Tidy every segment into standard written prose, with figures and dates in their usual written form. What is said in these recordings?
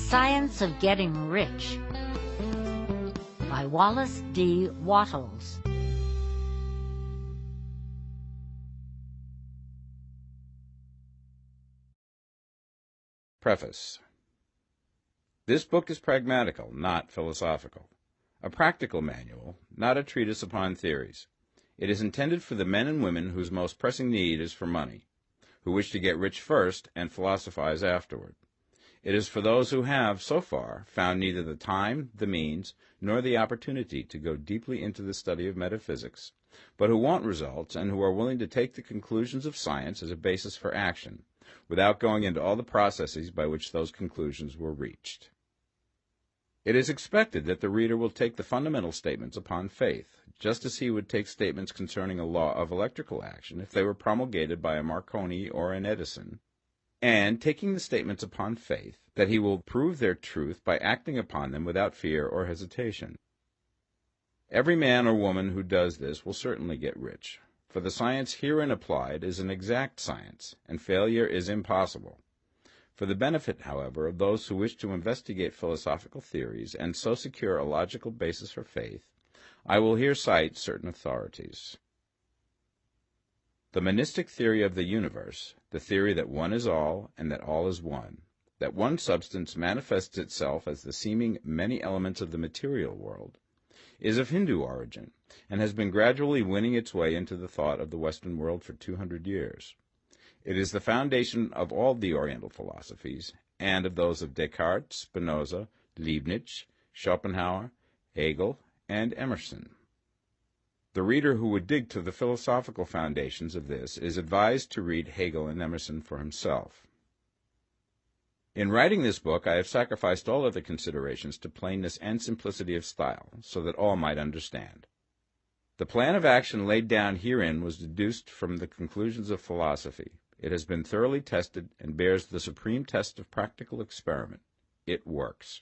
Science of Getting Rich by Wallace D. Wattles. Preface. This book is pragmatical, not philosophical. A practical manual, not a treatise upon theories. It is intended for the men and women whose most pressing need is for money, who wish to get rich first and philosophize afterward. It is for those who have, so far, found neither the time, the means, nor the opportunity to go deeply into the study of metaphysics, but who want results and who are willing to take the conclusions of science as a basis for action, without going into all the processes by which those conclusions were reached. It is expected that the reader will take the fundamental statements upon faith, just as he would take statements concerning a law of electrical action if they were promulgated by a Marconi or an Edison, and taking the statements upon faith, that he will prove their truth by acting upon them without fear or hesitation. Every man or woman who does this will certainly get rich, for the science herein applied is an exact science, and failure is impossible. For the benefit, however, of those who wish to investigate philosophical theories and so secure a logical basis for faith, I will here cite certain authorities. The monistic theory of the universe, the theory that one is all and that all is one, that one substance manifests itself as the seeming many elements of the material world, is of Hindu origin and has been gradually winning its way into the thought of the Western world for 200 years. It is the foundation of all the Oriental philosophies and of those of Descartes, Spinoza, Leibniz, Schopenhauer, Hegel, and Emerson. The reader who would dig to the philosophical foundations of this is advised to read Hegel and Emerson for himself. In writing this book, I have sacrificed all other considerations to plainness and simplicity of style, so that all might understand. The plan of action laid down herein was deduced from the conclusions of philosophy. It has been thoroughly tested and bears the supreme test of practical experiment. It works.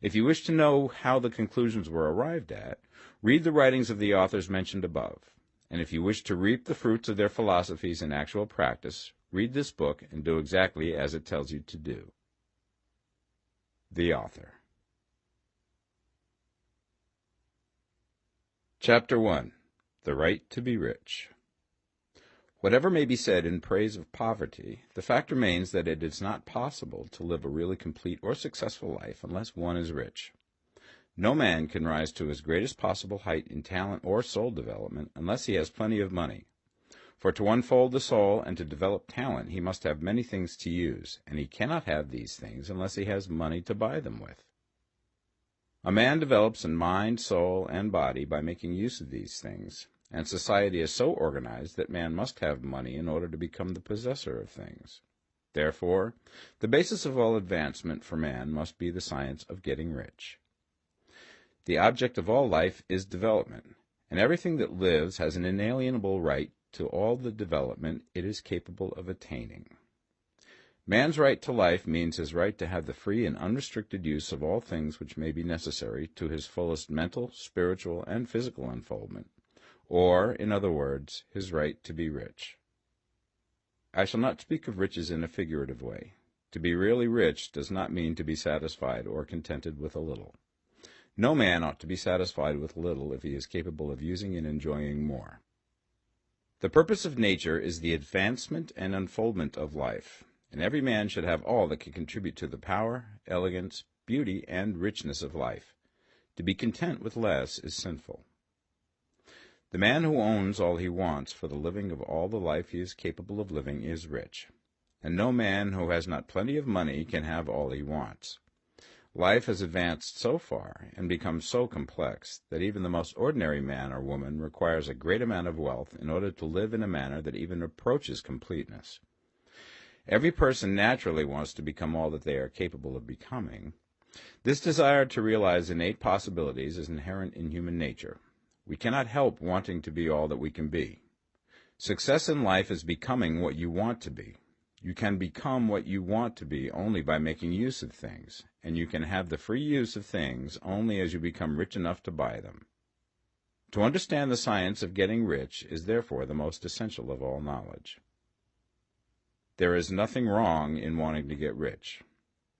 If you wish to know how the conclusions were arrived at, read the writings of the authors mentioned above. And if you wish to reap the fruits of their philosophies in actual practice, read this book and do exactly as it tells you to do. The author. Chapter 1. The Right to be Rich. Whatever may be said in praise of poverty, the fact remains that it is not possible to live a really complete or successful life unless one is rich. No man can rise to his greatest possible height in talent or soul development unless he has plenty of money. For to unfold the soul and to develop talent, he must have many things to use, and he cannot have these things unless he has money to buy them with. A man develops in mind, soul, and body by making use of these things, and society is so organized that man must have money in order to become the possessor of things. Therefore, the basis of all advancement for man must be the science of getting rich. The object of all life is development, and everything that lives has an inalienable right to all the development it is capable of attaining. Man's right to life means his right to have the free and unrestricted use of all things which may be necessary to his fullest mental, spiritual, and physical unfoldment, or, in other words, his right to be rich. I shall not speak of riches in a figurative way. To be really rich does not mean to be satisfied or contented with a little. No man ought to be satisfied with little if he is capable of using and enjoying more. The purpose of nature is the advancement and unfoldment of life, and every man should have all that can contribute to the power, elegance, beauty, and richness of life. To be content with less is sinful. The man who owns all he wants for the living of all the life he is capable of living is rich, and no man who has not plenty of money can have all he wants. Life has advanced so far and become so complex that even the most ordinary man or woman requires a great amount of wealth in order to live in a manner that even approaches completeness. Every person naturally wants to become all that they are capable of becoming. This desire to realize innate possibilities is inherent in human nature. We cannot help wanting to be all that we can be. Success in life is becoming what you want to be. You can become what you want to be only by making use of things, and you can have the free use of things only as you become rich enough to buy them. To understand the science of getting rich is therefore the most essential of all knowledge. There is nothing wrong in wanting to get rich.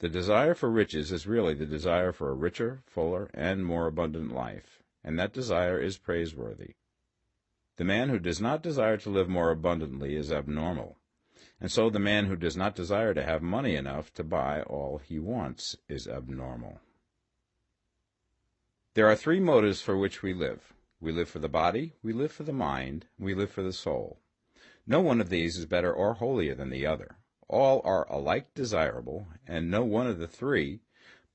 The desire for riches is really the desire for a richer, fuller, and more abundant life, and that desire is praiseworthy. The man who does not desire to live more abundantly is abnormal, and so the man who does not desire to have money enough to buy all he wants is abnormal. There are three motives for which we live. We live for the body, we live for the mind, we live for the soul. No one of these is better or holier than the other. All are alike desirable, and no one of the three,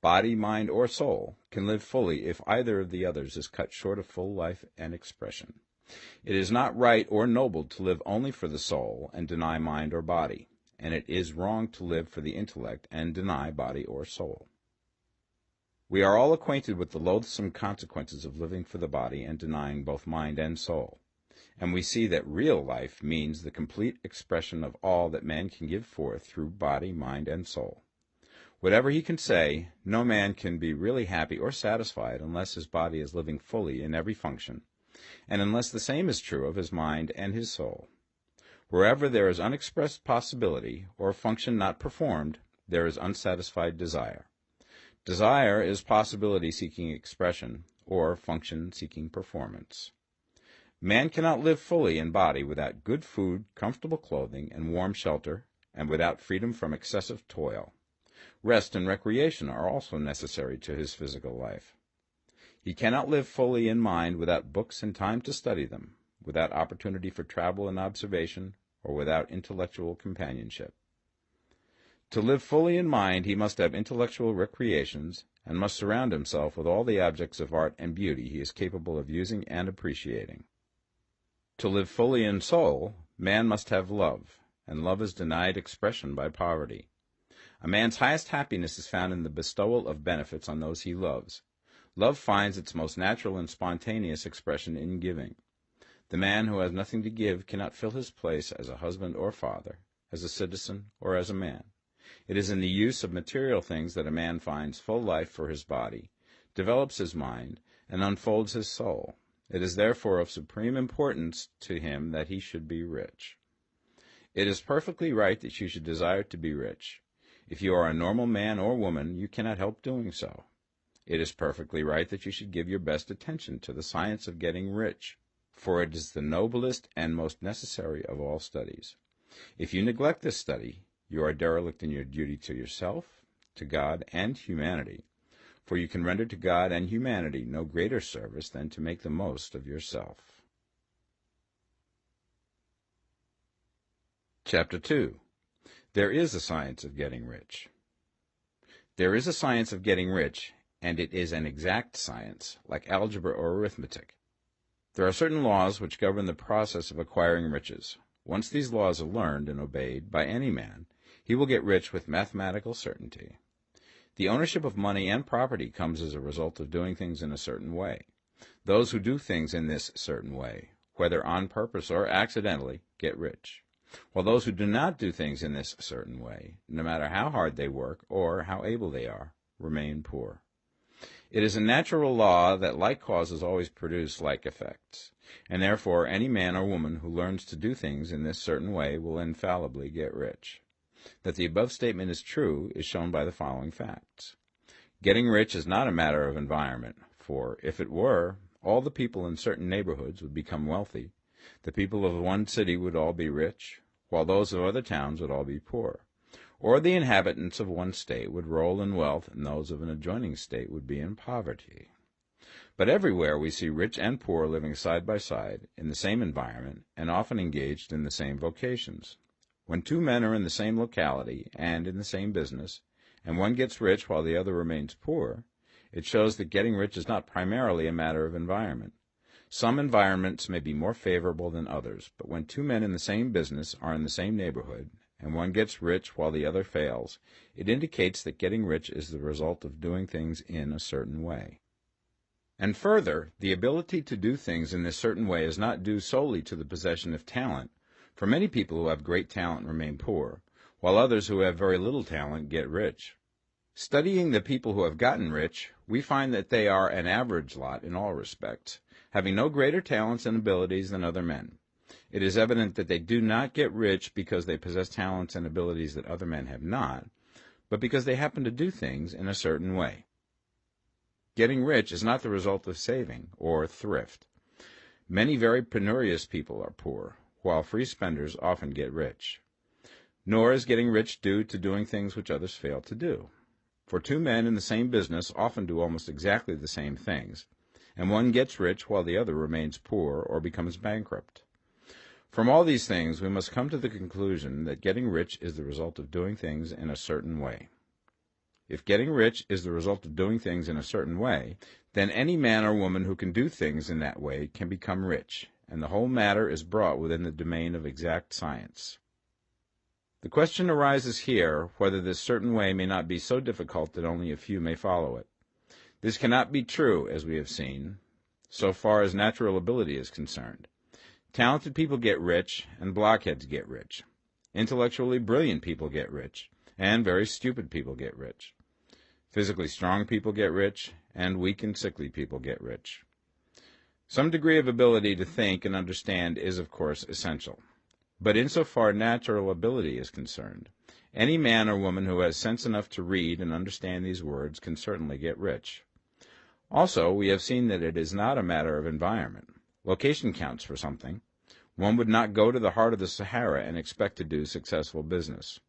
body, mind, or soul, can live fully if either of the others is cut short of full life and expression. It is not right or noble to live only for the soul and deny mind or body, and it is wrong to live for the intellect and deny body or soul. We are all acquainted with the loathsome consequences of living for the body and denying both mind and soul, and we see that real life means the complete expression of all that man can give forth through body, mind, and soul. Whatever he can say, no man can be really happy or satisfied unless his body is living fully in every function, and unless the same is true of his mind and his soul. Wherever there is unexpressed possibility, or function not performed, there is unsatisfied desire. Desire is possibility seeking expression, or function seeking performance. Man cannot live fully in body without good food, comfortable clothing, and warm shelter, and without freedom from excessive toil. Rest and recreation are also necessary to his physical life. He cannot live fully in mind without books and time to study them, without opportunity for travel and observation, or without intellectual companionship. To live fully in mind, he must have intellectual recreations, and must surround himself with all the objects of art and beauty he is capable of using and appreciating. To live fully in soul, man must have love, and love is denied expression by poverty. A man's highest happiness is found in the bestowal of benefits on those he loves. Love finds its most natural and spontaneous expression in giving. The man who has nothing to give cannot fill his place as a husband or father, as a citizen or as a man. It is in the use of material things that a man finds full life for his body, develops his mind, and unfolds his soul. It is therefore of supreme importance to him that he should be rich. It is perfectly right that you should desire to be rich. If you are a normal man or woman, you cannot help doing so. It is perfectly right that you should give your best attention to the science of getting rich, for it is the noblest and most necessary of all studies. If you neglect this study, you are derelict in your duty to yourself, to God, and humanity, for you can render to God and humanity no greater service than to make the most of yourself. Chapter 2. There is a science of getting rich. There is a science of getting rich, and it is an exact science, like algebra or arithmetic. There are certain laws which govern the process of acquiring riches. Once these laws are learned and obeyed by any man, he will get rich with mathematical certainty. The ownership of money and property comes as a result of doing things in a certain way. Those who do things in this certain way, whether on purpose or accidentally, get rich, while those who do not do things in this certain way, no matter how hard they work or how able they are, remain poor. It is a natural law that like causes always produce like effects, and therefore any man or woman who learns to do things in this certain way will infallibly get rich. That the above statement is true is shown by the following facts. Getting rich is not a matter of environment, for if it were, all the people in certain neighborhoods would become wealthy. The people of one city would all be rich, while those of other towns would all be poor. Or the inhabitants of one state would roll in wealth, and those of an adjoining state would be in poverty. But everywhere we see rich and poor living side by side, in the same environment, and often engaged in the same vocations. When two men are in the same locality and in the same business, and one gets rich while the other remains poor, it shows that getting rich is not primarily a matter of environment. Some environments may be more favorable than others, but when two men in the same business are in the same neighborhood, and one gets rich while the other fails, it indicates that getting rich is the result of doing things in a certain way. And further, the ability to do things in this certain way is not due solely to the possession of talent, for many people who have great talent remain poor, while others who have very little talent get rich. Studying the people who have gotten rich, we find that they are an average lot in all respects, having no greater talents and abilities than other men. It is evident that they do not get rich because they possess talents and abilities that other men have not, but because they happen to do things in a certain way. Getting rich is not the result of saving or thrift. Many very penurious people are poor, while free spenders often get rich. Nor is getting rich due to doing things which others fail to do. For two men in the same business often do almost exactly the same things, and one gets rich while the other remains poor or becomes bankrupt. From all these things, we must come to the conclusion that getting rich is the result of doing things in a certain way. If getting rich is the result of doing things in a certain way, then any man or woman who can do things in that way can become rich, and the whole matter is brought within the domain of exact science. The question arises here whether this certain way may not be so difficult that only a few may follow it. This cannot be true, as we have seen, so far as natural ability is concerned. Talented people get rich, and blockheads get rich. Intellectually brilliant people get rich, and very stupid people get rich. Physically strong people get rich, and weak and sickly people get rich. Some degree of ability to think and understand is, of course, essential. But insofar natural ability is concerned, any man or woman who has sense enough to read and understand these words can certainly get rich. Also, we have seen that it is not a matter of environment. Location counts for something. One would not go to the heart of the Sahara and expect to do successful business.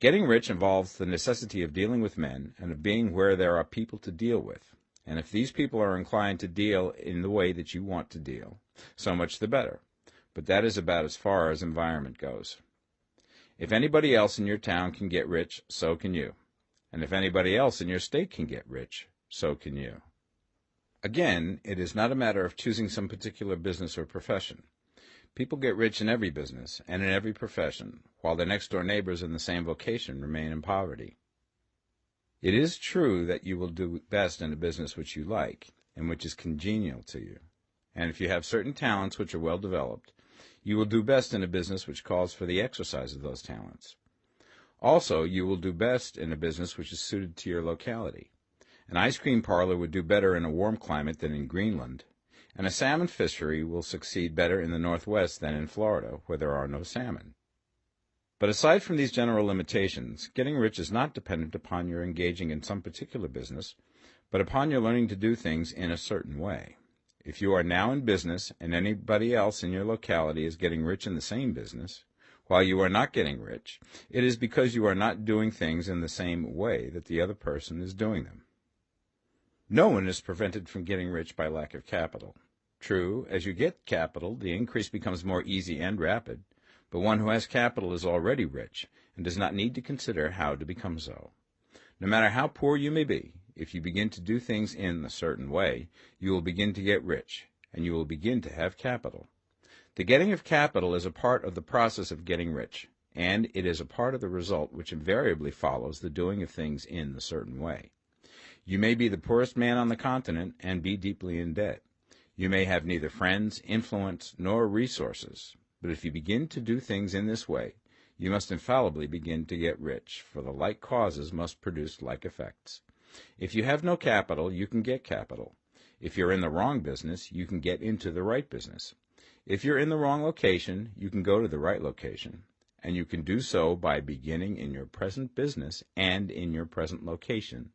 Getting rich involves the necessity of dealing with men and of being where there are people to deal with. And if these people are inclined to deal in the way that you want to deal, so much the better. But that is about as far as environment goes. If anybody else in your town can get rich, so can you. And if anybody else in your state can get rich, so can you. Again, it is not a matter of choosing some particular business or profession. People get rich in every business and in every profession, while their next-door neighbors in the same vocation remain in poverty. It is true that you will do best in a business which you like and which is congenial to you. And if you have certain talents which are well developed, you will do best in a business which calls for the exercise of those talents. Also, you will do best in a business which is suited to your locality. An ice cream parlor would do better in a warm climate than in Greenland, and a salmon fishery will succeed better in the Northwest than in Florida, where there are no salmon. But aside from these general limitations, getting rich is not dependent upon your engaging in some particular business, but upon your learning to do things in a certain way. If you are now in business and anybody else in your locality is getting rich in the same business, while you are not getting rich, it is because you are not doing things in the same way that the other person is doing them. No one is prevented from getting rich by lack of capital. True, as you get capital, the increase becomes more easy and rapid, but one who has capital is already rich and does not need to consider how to become so. No matter how poor you may be, if you begin to do things in a certain way, you will begin to get rich, and you will begin to have capital. The getting of capital is a part of the process of getting rich, and it is a part of the result which invariably follows the doing of things in a certain way. You may be the poorest man on the continent and be deeply in debt. You may have neither friends, influence, nor resources, but if you begin to do things in this way, you must infallibly begin to get rich, for the like causes must produce like effects. If you have no capital, you can get capital. If you're in the wrong business, you can get into the right business. If you're in the wrong location, you can go to the right location, and you can do so by beginning in your present business and in your present location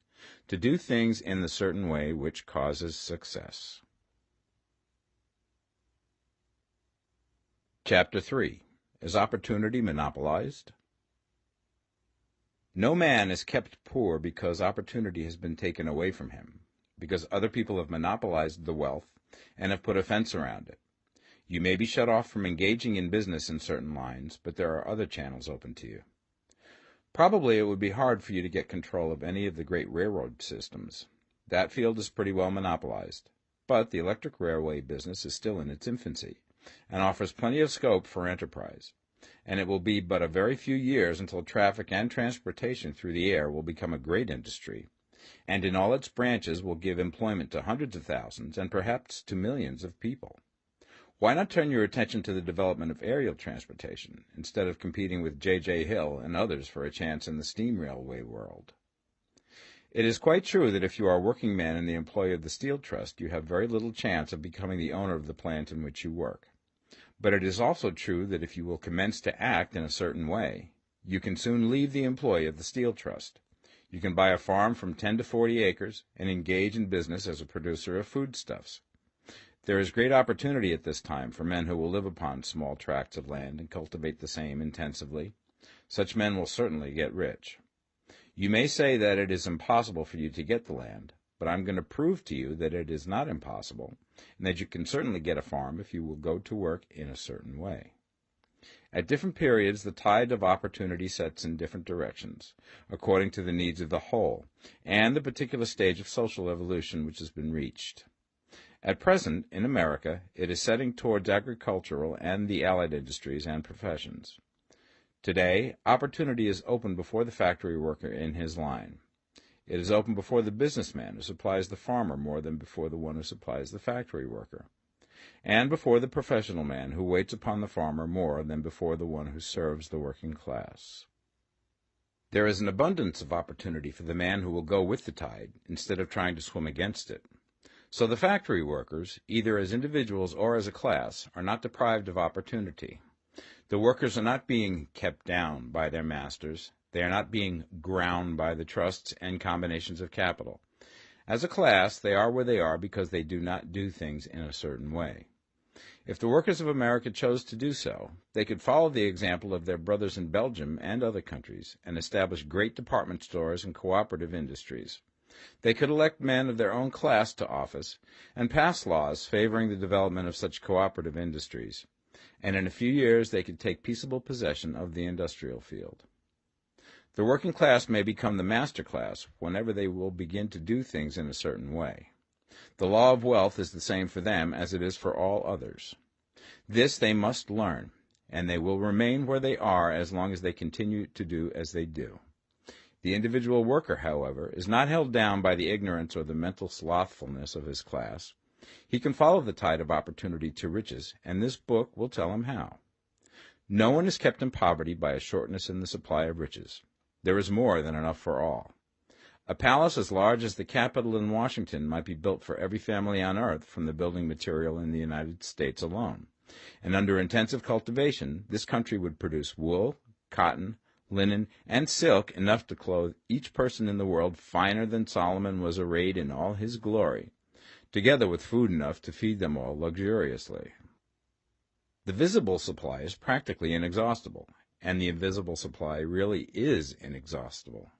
to do things in the certain way which causes success. Chapter 3. Is opportunity monopolized? No man is kept poor because opportunity has been taken away from him, because other people have monopolized the wealth and have put a fence around it. You may be shut off from engaging in business in certain lines, but there are other channels open to you. Probably it would be hard for you to get control of any of the great railroad systems. That field is pretty well monopolized, but the electric railway business is still in its infancy and offers plenty of scope for enterprise. And it will be but a very few years until traffic and transportation through the air will become a great industry, and in all its branches will give employment to hundreds of thousands and perhaps to millions of people. Why not turn your attention to the development of aerial transportation, instead of competing with J.J. Hill and others for a chance in the steam railway world? It is quite true that if you are a working man in the employ of the Steel Trust, you have very little chance of becoming the owner of the plant in which you work. But it is also true that if you will commence to act in a certain way, You can soon leave the employ of the Steel Trust. You can buy a farm from 10 to 40 acres and engage in business as a producer of foodstuffs. There is great opportunity at this time for men who will live upon small tracts of land and cultivate the same intensively. Such men will certainly get rich. You may say that it is impossible for you to get the land, but I'm going to prove to you that it is not impossible, and that you can certainly get a farm if you will go to work in a certain way. At different periods, the tide of opportunity sets in different directions, according to the needs of the whole, and the particular stage of social evolution which has been reached. At present, in America, it is setting towards agricultural and the allied industries and professions. Today, opportunity is open before the factory worker in his line. It is open before the businessman who supplies the farmer more than before the one who supplies the factory worker, and before the professional man who waits upon the farmer more than before the one who serves the working class. There is an abundance of opportunity for the man who will go with the tide instead of trying to swim against it. So the factory workers, either as individuals or as a class, are not deprived of opportunity. The workers are not being kept down by their masters. They are not being ground by the trusts and combinations of capital. As a class, they are where they are because they do not do things in a certain way. If the workers of America chose to do so, they could follow the example of their brothers in Belgium and other countries and establish great department stores and cooperative industries. They could elect men of their own class to office and pass laws favoring the development of such cooperative industries, and in a few years they could take peaceable possession of the industrial field. The working class may become the master class whenever they will begin to do things in a certain way. The law of wealth is the same for them as it is for all others. This they must learn, and they will remain where they are as long as they continue to do as they do. The individual worker, however, is not held down by the ignorance or the mental slothfulness of his class. He can follow the tide of opportunity to riches, and this book will tell him how. No one is kept in poverty by a shortness in the supply of riches. There is more than enough for all. A palace as large as the Capitol in Washington might be built for every family on earth from the building material in the United States alone. And under intensive cultivation, this country would produce wool, cotton, linen, and silk enough to clothe each person in the world finer than Solomon was arrayed in all his glory, together with food enough to feed them all luxuriously. The visible supply is practically inexhaustible, and the invisible supply really is inexhaustible.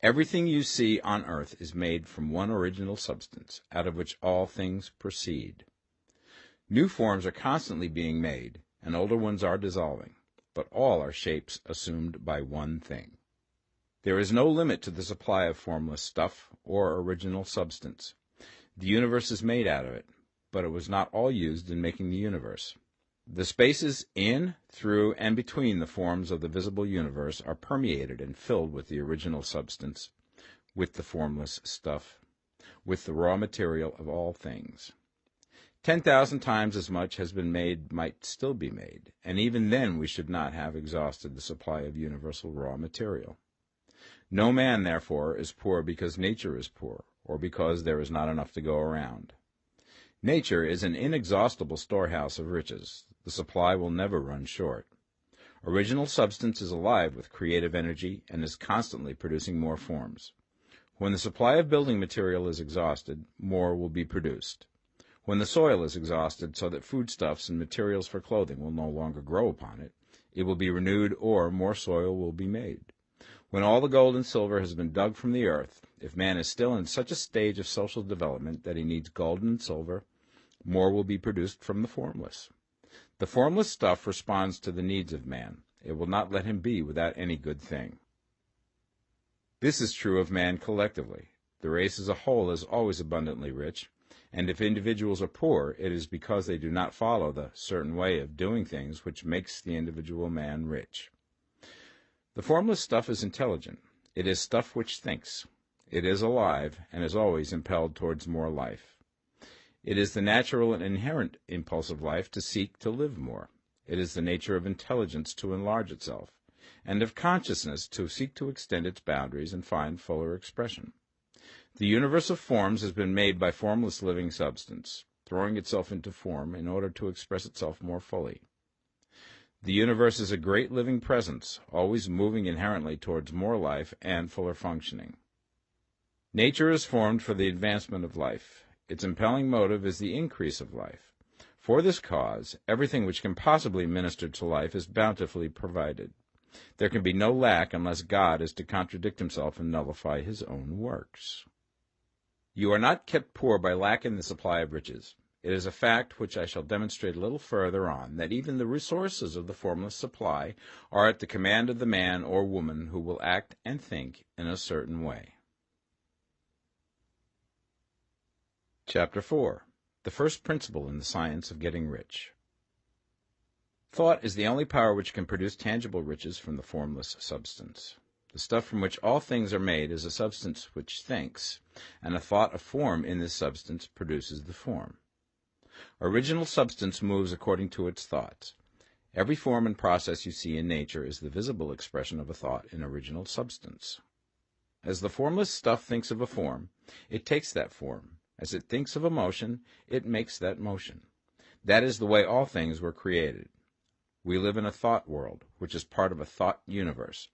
Everything you see on earth is made from one original substance, out of which all things proceed. New forms are constantly being made, and older ones are dissolving, but all are shapes assumed by one thing. There is no limit to the supply of formless stuff or original substance. The universe is made out of it, but it was not all used in making the universe. The spaces in, through, and between the forms of the visible universe are permeated and filled with the original substance, with the formless stuff, with the raw material of all things. 10,000 times as much has been made might still be made, and even then we should not have exhausted the supply of universal raw material. No man, therefore, is poor because nature is poor, or because there is not enough to go around. Nature is an inexhaustible storehouse of riches. The supply will never run short. Original substance is alive with creative energy and is constantly producing more forms. When the supply of building material is exhausted, more will be produced. When the soil is exhausted so that foodstuffs and materials for clothing will no longer grow upon it, it will be renewed or more soil will be made. When all the gold and silver has been dug from the earth, if man is still in such a stage of social development that he needs gold and silver, more will be produced from the formless. The formless stuff responds to the needs of man. It will not let him be without any good thing. This is true of man collectively. The race as a whole is always abundantly rich, and if individuals are poor, it is because they do not follow the certain way of doing things which makes the individual man rich. The formless stuff is intelligent. It is stuff which thinks. It is alive, and is always impelled towards more life. It is the natural and inherent impulse of life to seek to live more. It is the nature of intelligence to enlarge itself, and of consciousness to seek to extend its boundaries and find fuller expression. The universe of forms has been made by formless living substance, throwing itself into form in order to express itself more fully. The universe is a great living presence, always moving inherently towards more life and fuller functioning. Nature is formed for the advancement of life. Its impelling motive is the increase of life. For this cause, everything which can possibly minister to life is bountifully provided. There can be no lack unless God is to contradict himself and nullify his own works. You are not kept poor by lack in the supply of riches. It is a fact which I shall demonstrate a little further on, that even the resources of the formless supply are at the command of the man or woman who will act and think in a certain way. Chapter 4. The first principle in the science of getting rich. Thought is the only power which can produce tangible riches from the formless substance. The stuff from which all things are made is a substance which thinks, and a thought of form in this substance produces the form. Original substance moves according to its thoughts. Every form and process you see in nature is the visible expression of a thought in original substance. As the formless stuff thinks of a form, it takes that form. As it thinks of a motion, it makes that motion. That is the way all things were created. We live in a thought world, which is part of a thought universe.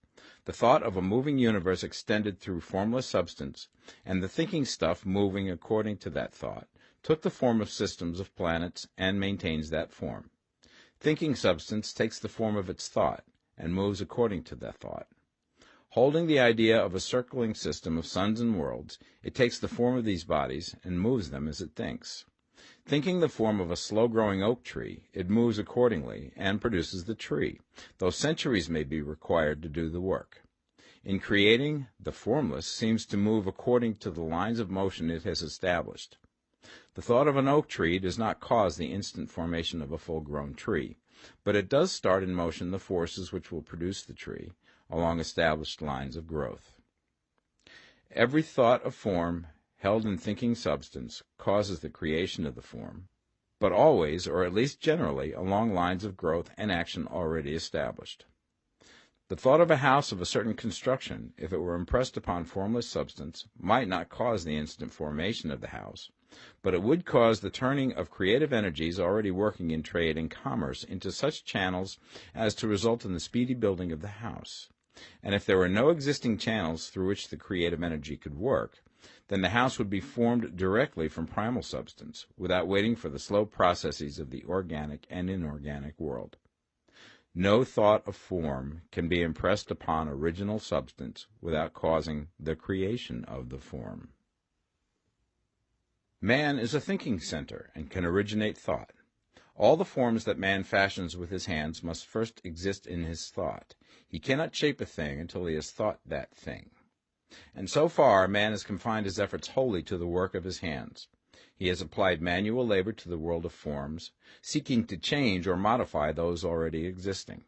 The thought of a moving universe extended through formless substance, and the thinking stuff moving according to that thought, took the form of systems of planets and maintains that form. Thinking substance takes the form of its thought and moves according to that thought. Holding the idea of a circling system of suns and worlds, it takes the form of these bodies and moves them as it thinks. Thinking the form of a slow-growing oak tree, it moves accordingly and produces the tree, though centuries may be required to do the work. In creating, the formless seems to move according to the lines of motion it has established. The thought of an oak tree does not cause the instant formation of a full-grown tree, but it does start in motion the forces which will produce the tree, along established lines of growth. Every thought of form held in thinking substance causes the creation of the form, but always, or at least generally, along lines of growth and action already established. The thought of a house of a certain construction, if it were impressed upon formless substance, might not cause the instant formation of the house, but it would cause the turning of creative energies already working in trade and commerce into such channels as to result in the speedy building of the house. And if there were no existing channels through which the creative energy could work, then the house would be formed directly from primal substance, without waiting for the slow processes of the organic and inorganic world. No thought of form can be impressed upon original substance without causing the creation of the form. Man is a thinking center and can originate thought. All the forms that man fashions with his hands must first exist in his thought. He cannot shape a thing until he has thought that thing. And so far, man has confined his efforts wholly to the work of his hands. He has applied manual labor to the world of forms, seeking to change or modify those already existing.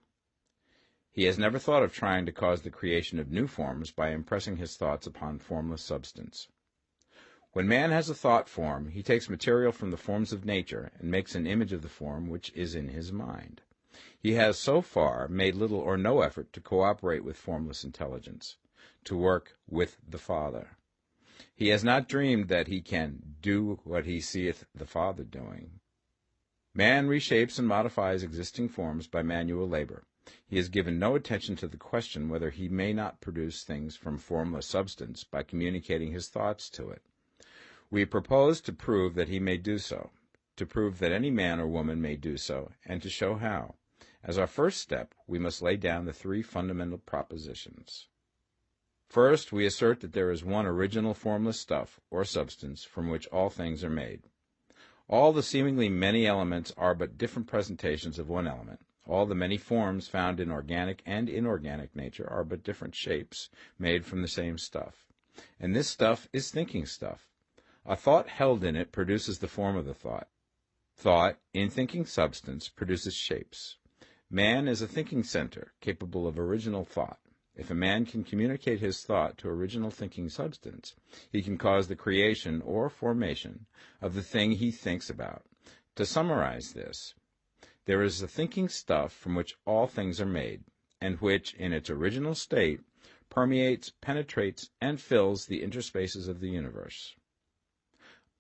He has never thought of trying to cause the creation of new forms by impressing his thoughts upon formless substance. When man has a thought form, he takes material from the forms of nature and makes an image of the form which is in his mind. He has so far made little or no effort to cooperate with formless intelligence, to work with the Father. He has not dreamed that he can do what he seeth the Father doing. Man reshapes and modifies existing forms by manual labor. He has given no attention to the question whether he may not produce things from formless substance by communicating his thoughts to it. We propose to prove that he may do so, to prove that any man or woman may do so, and to show how. As our first step, we must lay down the three fundamental propositions. First, we assert that there is one original formless stuff, or substance, from which all things are made. All the seemingly many elements are but different presentations of one element. All the many forms found in organic and inorganic nature are but different shapes made from the same stuff. And this stuff is thinking stuff. A thought held in it produces the form of the thought. Thought, in thinking substance, produces shapes. Man is a thinking center, capable of original thought. If a man can communicate his thought to original thinking substance, he can cause the creation or formation of the thing he thinks about. To summarize this, there is a thinking stuff from which all things are made, and which, in its original state, permeates, penetrates, and fills the interspaces of the universe.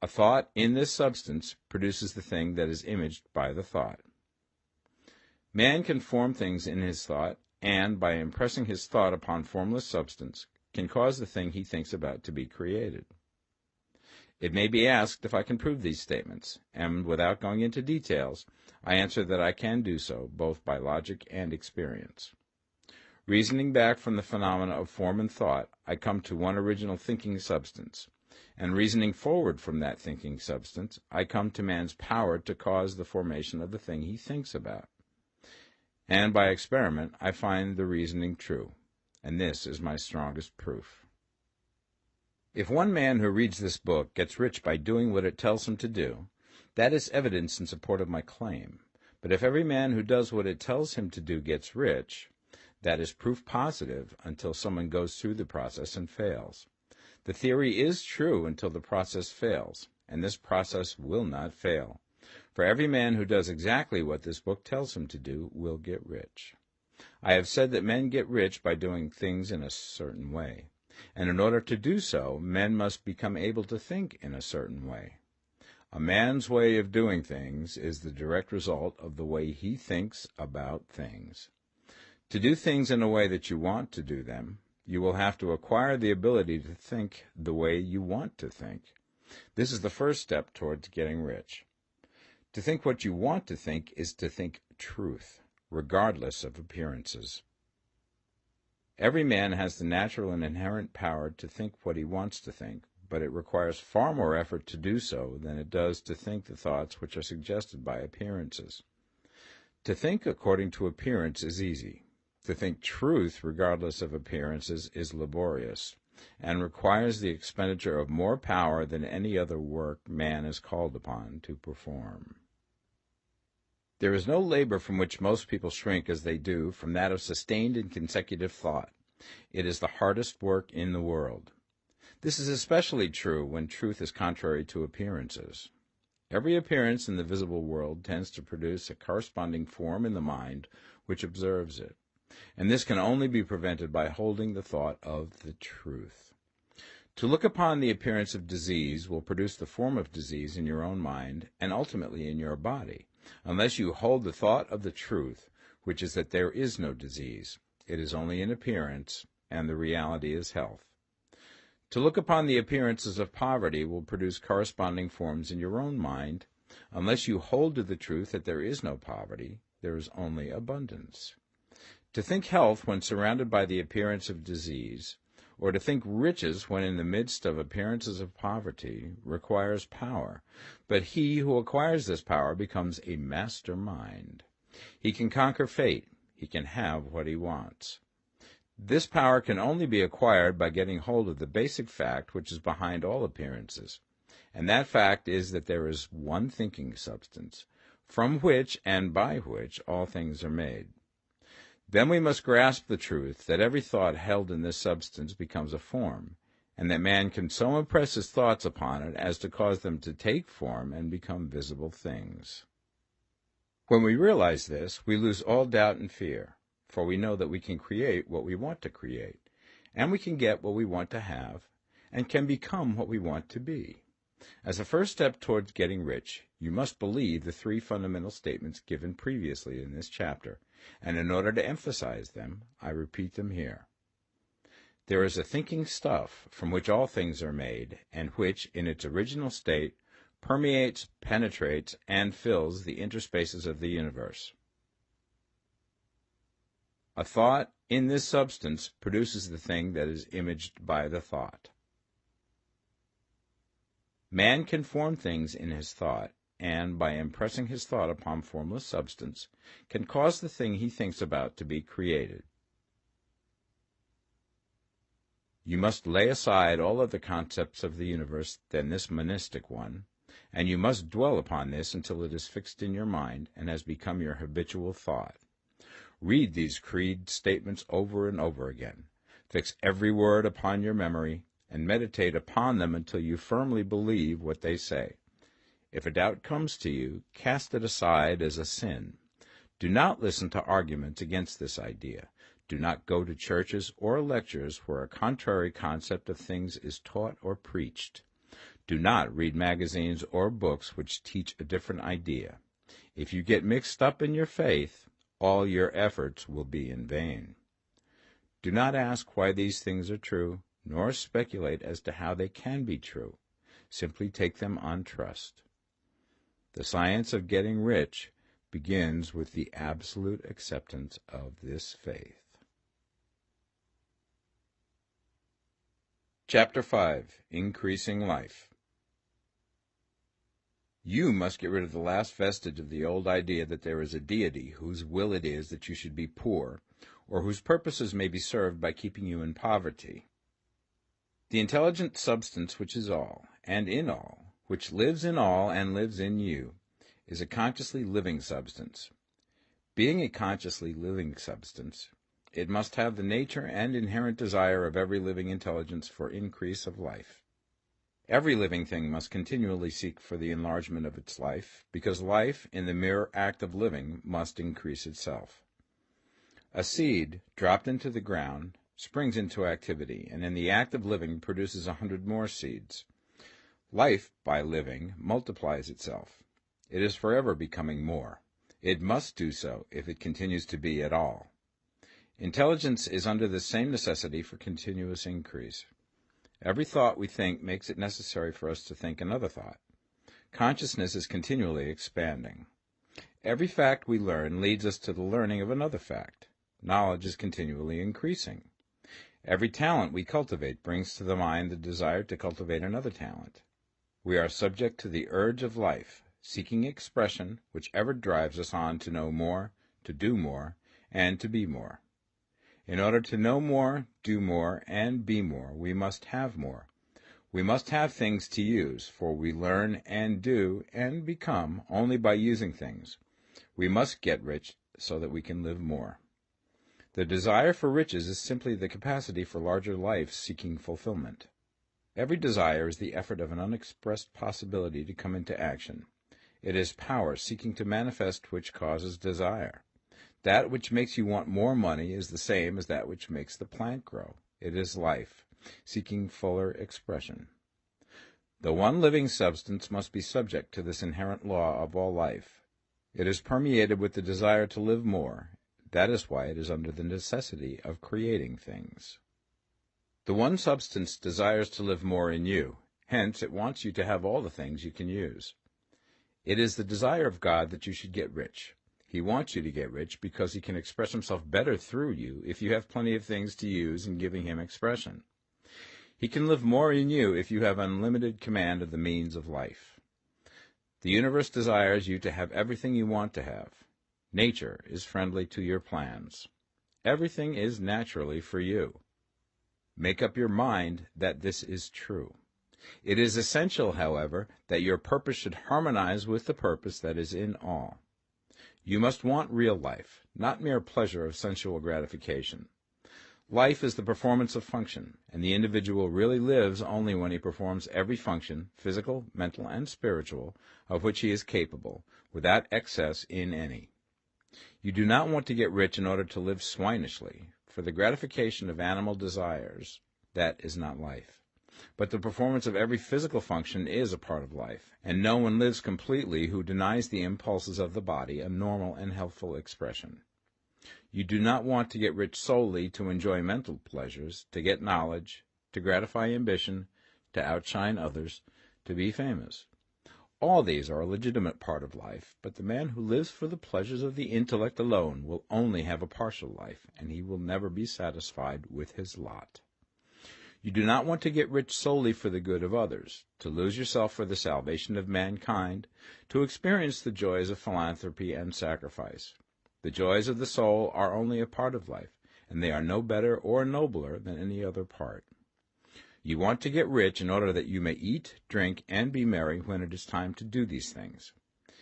A thought in this substance produces the thing that is imaged by the thought. Man can form things in his thought, and, by impressing his thought upon formless substance, can cause the thing he thinks about to be created. It may be asked if I can prove these statements, and without going into details, I answer that I can do so, both by logic and experience. Reasoning back from the phenomena of form and thought, I come to one original thinking substance, and reasoning forward from that thinking substance, I come to man's power to cause the formation of the thing he thinks about. And by experiment, I find the reasoning true, and this is my strongest proof. If one man who reads this book gets rich by doing what it tells him to do, that is evidence in support of my claim. But if every man who does what it tells him to do gets rich, that is proof positive until someone goes through the process and fails. The theory is true until the process fails, and this process will not fail. For every man who does exactly what this book tells him to do will get rich. I have said that men get rich by doing things in a certain way, and in order to do so, men must become able to think in a certain way. A man's way of doing things is the direct result of the way he thinks about things. To do things in a way that you want to do them, you will have to acquire the ability to think the way you want to think. This is the first step towards getting rich. To think what you want to think is to think truth, regardless of appearances. Every man has the natural and inherent power to think what he wants to think, but it requires far more effort to do so than it does to think the thoughts which are suggested by appearances. To think according to appearance is easy. To think truth regardless of appearances is laborious, and requires the expenditure of more power than any other work man is called upon to perform. There is no labor from which most people shrink as they do from that of sustained and consecutive thought. It is the hardest work in the world. This is especially true when truth is contrary to appearances. Every appearance in the visible world tends to produce a corresponding form in the mind which observes it, and this can only be prevented by holding the thought of the truth. To look upon the appearance of disease will produce the form of disease in your own mind and ultimately in your body, unless you hold the thought of the truth, which is that there is no disease. It is only an appearance, and the reality is health. To look upon the appearances of poverty will produce corresponding forms in your own mind, unless you hold to the truth that there is no poverty, there is only abundance. To think health when surrounded by the appearance of disease, or to think riches when in the midst of appearances of poverty, requires power, but he who acquires this power becomes a master mind. He can conquer fate. He can have what he wants. This power can only be acquired by getting hold of the basic fact which is behind all appearances, and that fact is that there is one thinking substance, from which and by which all things are made. Then we must grasp the truth that every thought held in this substance becomes a form, and that man can so impress his thoughts upon it as to cause them to take form and become visible things. When we realize this, we lose all doubt and fear, for we know that we can create what we want to create, and we can get what we want to have, and can become what we want to be. As a first step towards getting rich, you must believe the three fundamental statements given previously in this chapter, and in order to emphasize them, I repeat them here. There is a thinking stuff from which all things are made, and which, in its original state, permeates, penetrates, and fills the interspaces of the universe. A thought in this substance produces the thing that is imaged by the thought. Man can form things in his thought, and, by impressing his thought upon formless substance, can cause the thing he thinks about to be created. You must lay aside all other concepts of the universe than this monistic one, and you must dwell upon this until it is fixed in your mind and has become your habitual thought. Read these creed statements over and over again. Fix every word upon your memory, and meditate upon them until you firmly believe what they say. If a doubt comes to you, cast it aside as a sin. Do not listen to arguments against this idea. Do not go to churches or lectures where a contrary concept of things is taught or preached. Do not read magazines or books which teach a different idea. If you get mixed up in your faith, all your efforts will be in vain. Do not ask why these things are true, nor speculate as to how they can be true. Simply take them on trust. The science of getting rich begins with the absolute acceptance of this faith. Chapter 5. Increasing Life. You must get rid of the last vestige of the old idea that there is a deity whose will it is that you should be poor, or whose purposes may be served by keeping you in poverty. The intelligent substance which is all, and in all, which lives in all and lives in you, is a consciously living substance. Being a consciously living substance, it must have the nature and inherent desire of every living intelligence for increase of life. Every living thing must continually seek for the enlargement of its life, because life, in the mere act of living, must increase itself. A seed, dropped into the ground, springs into activity, and in the act of living produces 100 more seeds. Life, by living, multiplies itself. It is forever becoming more. It must do so if it continues to be at all. Intelligence is under the same necessity for continuous increase. Every thought we think makes it necessary for us to think another thought. Consciousness is continually expanding. Every fact we learn leads us to the learning of another fact. Knowledge is continually increasing. Every talent we cultivate brings to the mind the desire to cultivate another talent. We are subject to the urge of life, seeking expression, which ever drives us on to know more, to do more, and to be more. In order to know more, do more, and be more, we must have more. We must have things to use, for we learn and do and become only by using things. We must get rich so that we can live more. The desire for riches is simply the capacity for larger life seeking fulfillment. Every desire is the effort of an unexpressed possibility to come into action. It is power seeking to manifest which causes desire. That which makes you want more money is the same as that which makes the plant grow. It is life, seeking fuller expression. The one living substance must be subject to this inherent law of all life. It is permeated with the desire to live more. That is why it is under the necessity of creating things. The one substance desires to live more in you. Hence, it wants you to have all the things you can use. It is the desire of God that you should get rich. He wants you to get rich because he can express himself better through you if you have plenty of things to use in giving him expression. He can live more in you if you have unlimited command of the means of life. The universe desires you to have everything you want to have. Nature is friendly to your plans. Everything is naturally for you. Make up your mind that this is true. It is essential, however, that your purpose should harmonize with the purpose that is in all. You must want real life, not mere pleasure of sensual gratification. Life is the performance of function, and the individual really lives only when he performs every function, physical, mental, and spiritual, of which he is capable, without excess in any. You do not want to get rich in order to live swinishly, for the gratification of animal desires, that is not life. But the performance of every physical function is a part of life, and no one lives completely who denies the impulses of the body a normal and healthful expression. You do not want to get rich solely to enjoy mental pleasures, to get knowledge, to gratify ambition, to outshine others, to be famous. All these are a legitimate part of life, but the man who lives for the pleasures of the intellect alone will only have a partial life, and he will never be satisfied with his lot. You do not want to get rich solely for the good of others, to lose yourself for the salvation of mankind, to experience the joys of philanthropy and sacrifice. The joys of the soul are only a part of life, and they are no better or nobler than any other part. You want to get rich in order that you may eat, drink, and be merry when it is time to do these things,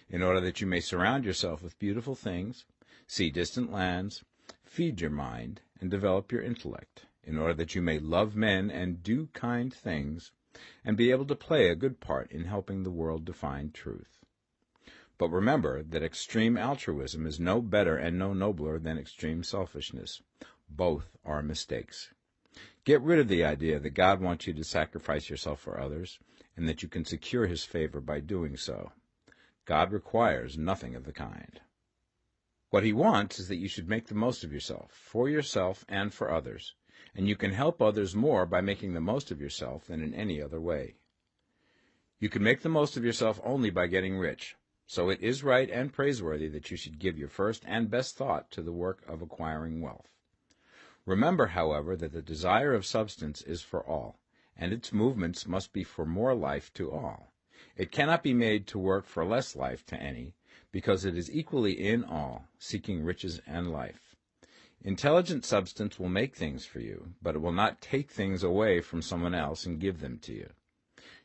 in order that you may surround yourself with beautiful things, see distant lands, feed your mind, and develop your intellect, in order that you may love men and do kind things, and be able to play a good part in helping the world to find truth. But remember that extreme altruism is no better and no nobler than extreme selfishness. Both are mistakes. Get rid of the idea that God wants you to sacrifice yourself for others, and that you can secure his favor by doing so. God requires nothing of the kind. What he wants is that you should make the most of yourself, for yourself and for others, and you can help others more by making the most of yourself than in any other way. You can make the most of yourself only by getting rich, so it is right and praiseworthy that you should give your first and best thought to the work of acquiring wealth. Remember, however, that the desire of substance is for all, and its movements must be for more life to all. It cannot be made to work for less life to any, because it is equally in all, seeking riches and life. Intelligent substance will make things for you, but it will not take things away from someone else and give them to you.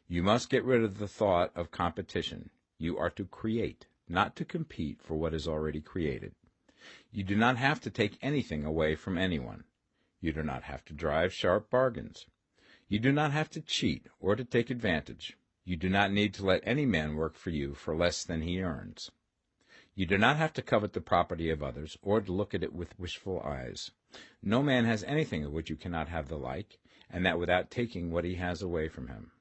You must get rid of the thought of competition. You are to create, not to compete for what is already created. You do not have to take anything away from anyone. You do not have to drive sharp bargains. You do not have to cheat or to take advantage. You do not need to let any man work for you for less than he earns. You do not have to covet the property of others or to look at it with wishful eyes. No man has anything of which you cannot have the like, and that without taking what he has away from him.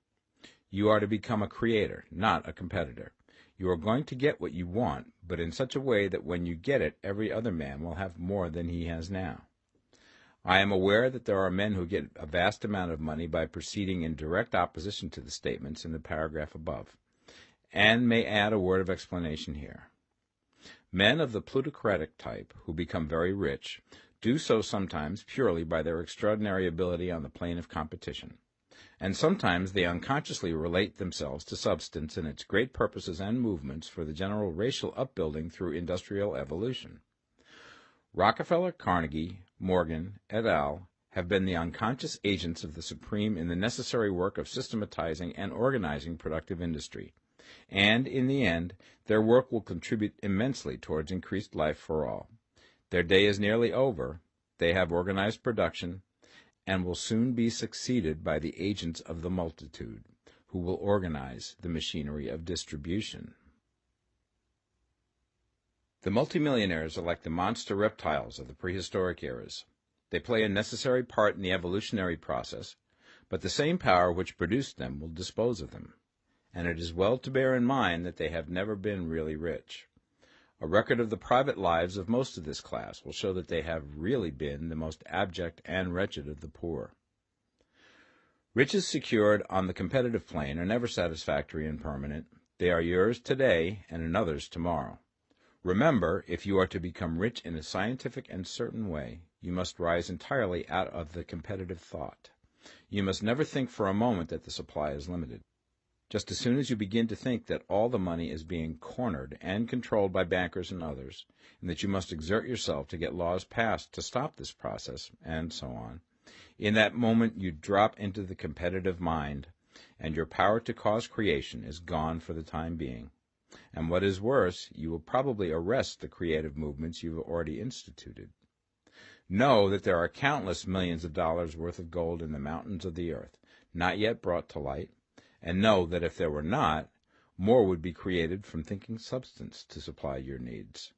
You are to become a creator, not a competitor. You are going to get what you want, but in such a way that when you get it, every other man will have more than he has now. I am aware that there are men who get a vast amount of money by proceeding in direct opposition to the statements in the paragraph above, and may add a word of explanation here. Men of the plutocratic type, who become very rich, do so sometimes purely by their extraordinary ability on the plane of competition, and sometimes they unconsciously relate themselves to substance and its great purposes and movements for the general racial upbuilding through industrial evolution. Rockefeller, Carnegie, Morgan, et al. Have been the unconscious agents of the supreme in the necessary work of systematizing and organizing productive industry, and, in the end, their work will contribute immensely towards increased life for all. Their day is nearly over, they have organized production, and will soon be succeeded by the agents of the multitude, who will organize the machinery of distribution. The multimillionaires are like the monster reptiles of the prehistoric eras. They play a necessary part in the evolutionary process, but the same power which produced them will dispose of them, and it is well to bear in mind that they have never been really rich. A record of the private lives of most of this class will show that they have really been the most abject and wretched of the poor. Riches secured on the competitive plane are never satisfactory and permanent. They are yours today and another's tomorrow. Remember, if you are to become rich in a scientific and certain way, you must rise entirely out of the competitive thought. You must never think for a moment that the supply is limited. Just as soon as you begin to think that all the money is being cornered and controlled by bankers and others, and that you must exert yourself to get laws passed to stop this process, and so on, in that moment you drop into the competitive mind, and your power to cause creation is gone for the time being. And what is worse, you will probably arrest the creative movements you have already instituted. Know that there are countless millions of dollars worth of gold in the mountains of the earth, not yet brought to light, and know that if there were not, more would be created from thinking substance to supply your needs.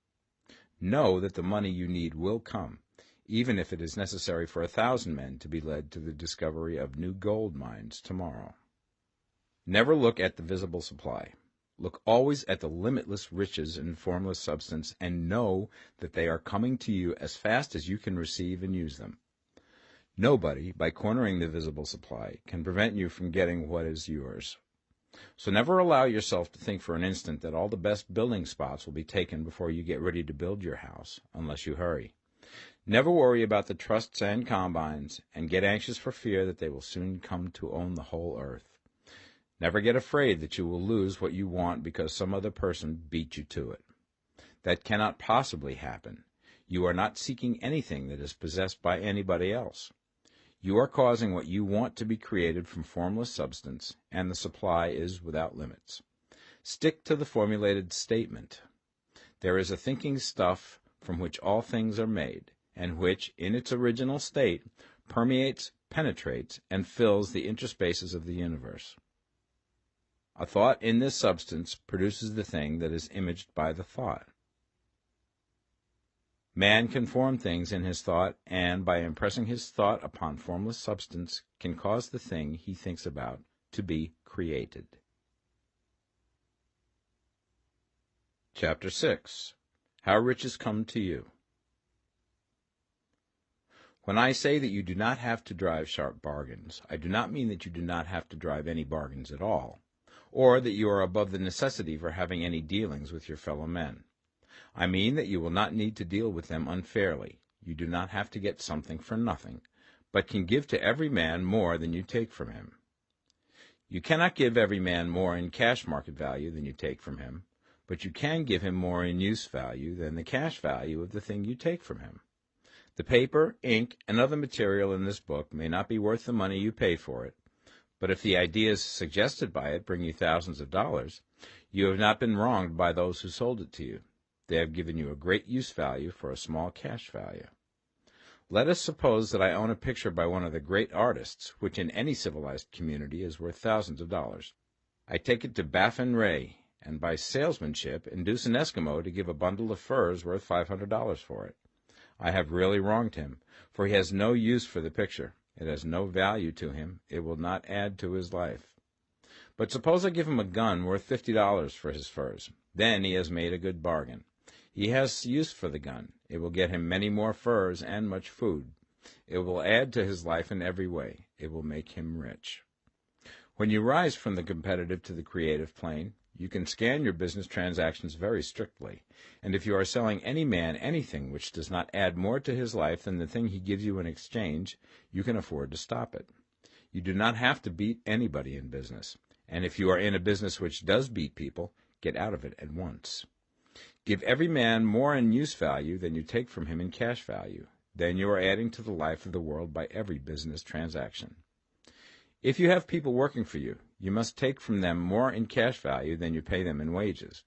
Know that the money you need will come, even if it is necessary for 1,000 men to be led to the discovery of new gold mines tomorrow. Never look at the visible supply. Look always at the limitless riches in formless substance, and know that they are coming to you as fast as you can receive and use them. Nobody, by cornering the visible supply, can prevent you from getting what is yours. So never allow yourself to think for an instant that all the best building spots will be taken before you get ready to build your house, unless you hurry. Never worry about the trusts and combines, and get anxious for fear that they will soon come to own the whole earth. Never get afraid that you will lose what you want because some other person beat you to it. That cannot possibly happen. You are not seeking anything that is possessed by anybody else. You are causing what you want to be created from formless substance, and the supply is without limits. Stick to the formulated statement. There is a thinking stuff from which all things are made, and which, in its original state, permeates, penetrates, and fills the interspaces of the universe. A thought in this substance produces the thing that is imaged by the thought. Man can form things in his thought, and by impressing his thought upon formless substance, can cause the thing he thinks about to be created. Chapter 6. How riches come to you. When I say that you do not have to drive sharp bargains, I do not mean that you do not have to drive any bargains at all, or that you are above the necessity for having any dealings with your fellow men. I mean that you will not need to deal with them unfairly. You do not have to get something for nothing, but can give to every man more than you take from him. You cannot give every man more in cash market value than you take from him, but you can give him more in use value than the cash value of the thing you take from him. The paper, ink, and other material in this book may not be worth the money you pay for it, but if the ideas suggested by it bring you thousands of dollars, you have not been wronged by those who sold it to you. They have given you a great use value for a small cash value. Let us suppose that I own a picture by one of the great artists, which in any civilized community is worth thousands of dollars. I take it to Baffin Ray, and by salesmanship induce an Eskimo to give a bundle of furs worth $500 for it. I have really wronged him, for he has no use for the picture. It has no value to him. It will not add to his life. But suppose I give him a gun worth $50 for his furs. Then he has made a good bargain. He has use for the gun. It will get him many more furs and much food. It will add to his life in every way. It will make him rich. When you rise from the competitive to the creative plane, you can scan your business transactions very strictly, and if you are selling any man anything which does not add more to his life than the thing he gives you in exchange, you can afford to stop it. You do not have to beat anybody in business, and if you are in a business which does beat people, get out of it at once. Give every man more in use value than you take from him in cash value. Then you are adding to the life of the world by every business transaction. If you have people working for you, you must take from them more in cash value than you pay them in wages.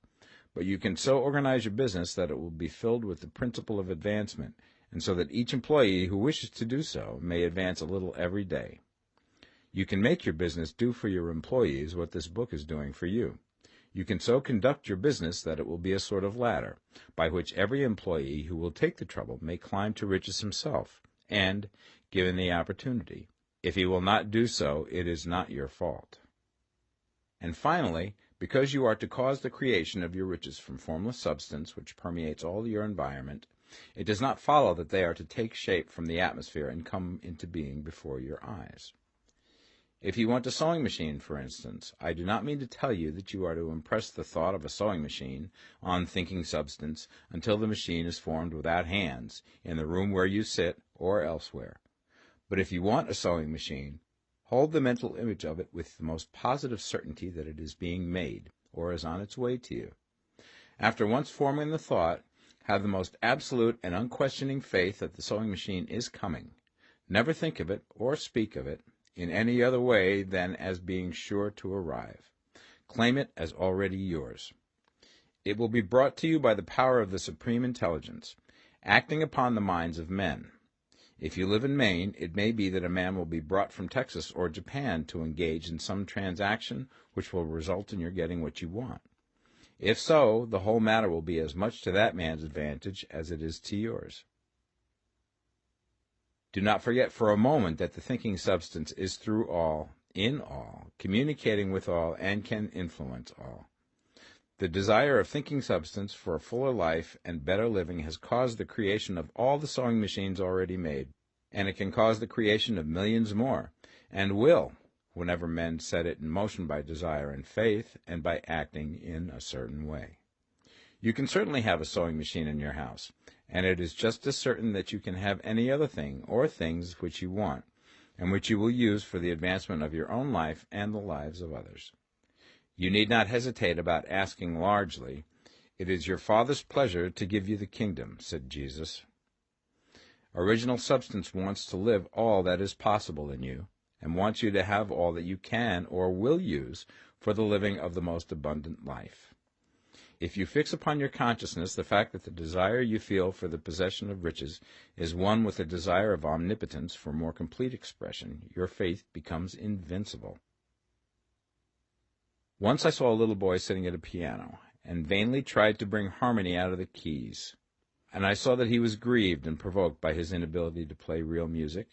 But you can so organize your business that it will be filled with the principle of advancement, and so that each employee who wishes to do so may advance a little every day. You can make your business do for your employees what this book is doing for you. You can so conduct your business that it will be a sort of ladder, by which every employee who will take the trouble may climb to riches himself, and, given the opportunity, if he will not do so, it is not your fault. And finally, because you are to cause the creation of your riches from formless substance which permeates all your environment, it does not follow that they are to take shape from the atmosphere and come into being before your eyes. If you want a sewing machine, for instance, I do not mean to tell you that you are to impress the thought of a sewing machine on thinking substance until the machine is formed without hands, in the room where you sit or elsewhere. But if you want a sewing machine, hold the mental image of it with the most positive certainty that it is being made, or is on its way to you. After once forming the thought, have the most absolute and unquestioning faith that the sewing machine is coming. Never think of it, or speak of it, in any other way than as being sure to arrive. Claim it as already yours. It will be brought to you by the power of the Supreme Intelligence, acting upon the minds of men. If you live in Maine, it may be that a man will be brought from Texas or Japan to engage in some transaction which will result in your getting what you want. If so, the whole matter will be as much to that man's advantage as it is to yours. Do not forget for a moment that the thinking substance is through all, in all, communicating with all, and can influence all. The desire of thinking substance for a fuller life and better living has caused the creation of all the sewing machines already made, and it can cause the creation of millions more, and will, whenever men set it in motion by desire and faith, and by acting in a certain way. You can certainly have a sewing machine in your house, and it is just as certain that you can have any other thing or things which you want, and which you will use for the advancement of your own life and the lives of others. You need not hesitate about asking largely. It is your Father's pleasure to give you the kingdom, said Jesus. Original substance wants to live all that is possible in you, and wants you to have all that you can or will use for the living of the most abundant life. If you fix upon your consciousness the fact that the desire you feel for the possession of riches is one with the desire of omnipotence for more complete expression, your faith becomes invincible. Once I saw a little boy sitting at a piano, and vainly tried to bring harmony out of the keys, and I saw that he was grieved and provoked by his inability to play real music.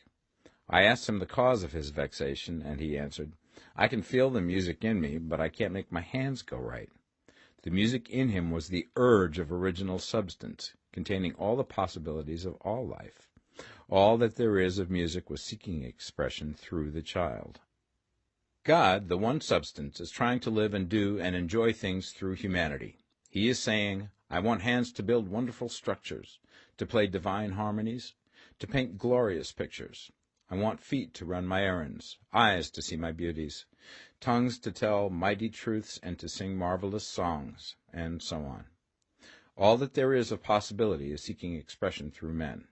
I asked him the cause of his vexation, and he answered, "I can feel the music in me, but I can't make my hands go right." The music in him was the urge of original substance, containing all the possibilities of all life. All that there is of music was seeking expression through the child. God, the one substance, is trying to live and do and enjoy things through humanity. He is saying, I want hands to build wonderful structures, to play divine harmonies, to paint glorious pictures. I want feet to run my errands, eyes to see my beauties, tongues to tell mighty truths and to sing marvelous songs, and so on. All that there is of possibility is seeking expression through men.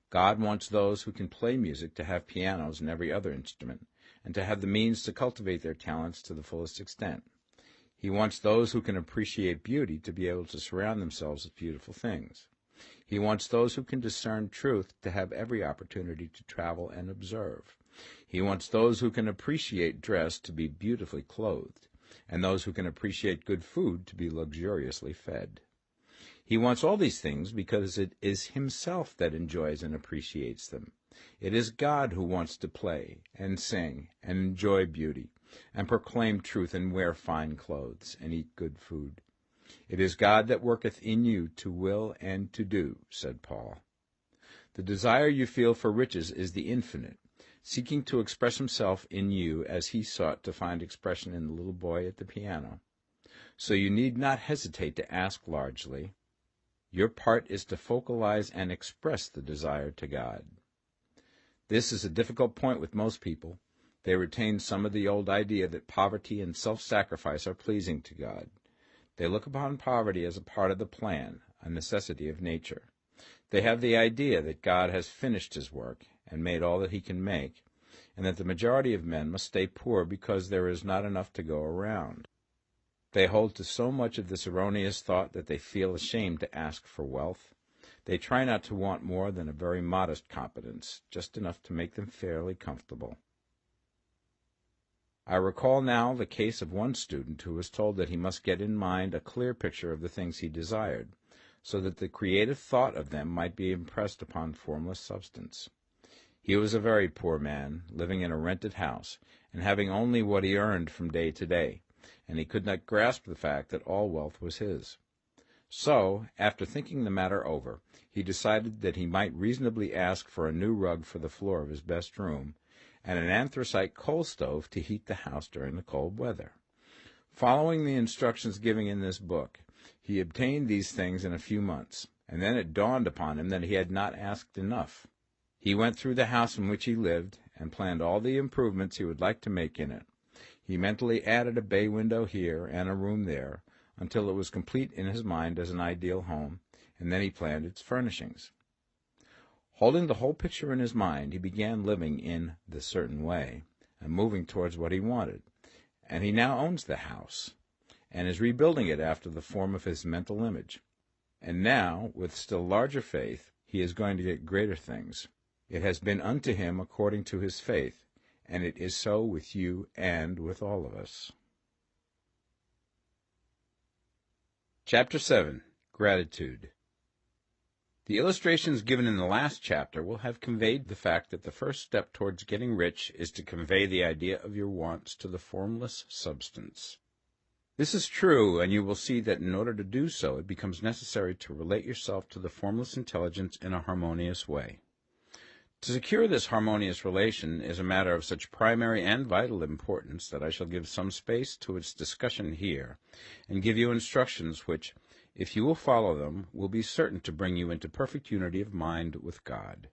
God wants those who can play music to have pianos and every other instrument, and to have the means to cultivate their talents to the fullest extent. He wants those who can appreciate beauty to be able to surround themselves with beautiful things. He wants those who can discern truth to have every opportunity to travel and observe. He wants those who can appreciate dress to be beautifully clothed, and those who can appreciate good food to be luxuriously fed. He wants all these things because it is himself that enjoys and appreciates them. It is God who wants to play and sing and enjoy beauty and proclaim truth and wear fine clothes and eat good food. It is God that worketh in you to will and to do, said Paul. The desire you feel for riches is the infinite, seeking to express himself in you as he sought to find expression in the little boy at the piano. So you need not hesitate to ask largely. Your part is to focalize and express the desire to God. This is a difficult point with most people. They retain some of the old idea that poverty and self-sacrifice are pleasing to God. They look upon poverty as a part of the plan, a necessity of nature. They have the idea that God has finished his work and made all that he can make, and that the majority of men must stay poor because there is not enough to go around. They hold to so much of this erroneous thought that they feel ashamed to ask for wealth. They try not to want more than a very modest competence, just enough to make them fairly comfortable. I recall now the case of one student who was told that he must get in mind a clear picture of the things he desired, so that the creative thought of them might be impressed upon formless substance. He was a very poor man, living in a rented house, and having only what he earned from day to day, and he could not grasp the fact that all wealth was his. So, after thinking the matter over, he decided that he might reasonably ask for a new rug for the floor of his best room, and an anthracite coal stove to heat the house during the cold weather. Following the instructions given in this book, he obtained these things in a few months, and then it dawned upon him that he had not asked enough. He went through the house in which he lived and planned all the improvements he would like to make in it. He mentally added a bay window here and a room there, until it was complete in his mind as an ideal home, and then he planned its furnishings. Holding the whole picture in his mind, he began living in the certain way, and moving towards what he wanted, and he now owns the house, and is rebuilding it after the form of his mental image. And now, with still larger faith, he is going to get greater things. It has been unto him according to his faith, and it is so with you and with all of us. Chapter 7. Gratitude. The illustrations given in the last chapter will have conveyed the fact that the first step towards getting rich is to convey the idea of your wants to the formless substance. This is true, and you will see that in order to do so, it becomes necessary to relate yourself to the formless intelligence in a harmonious way. To secure this harmonious relation is a matter of such primary and vital importance that I shall give some space to its discussion here, and give you instructions which, if you will follow them, will be certain to bring you into perfect unity of mind with God.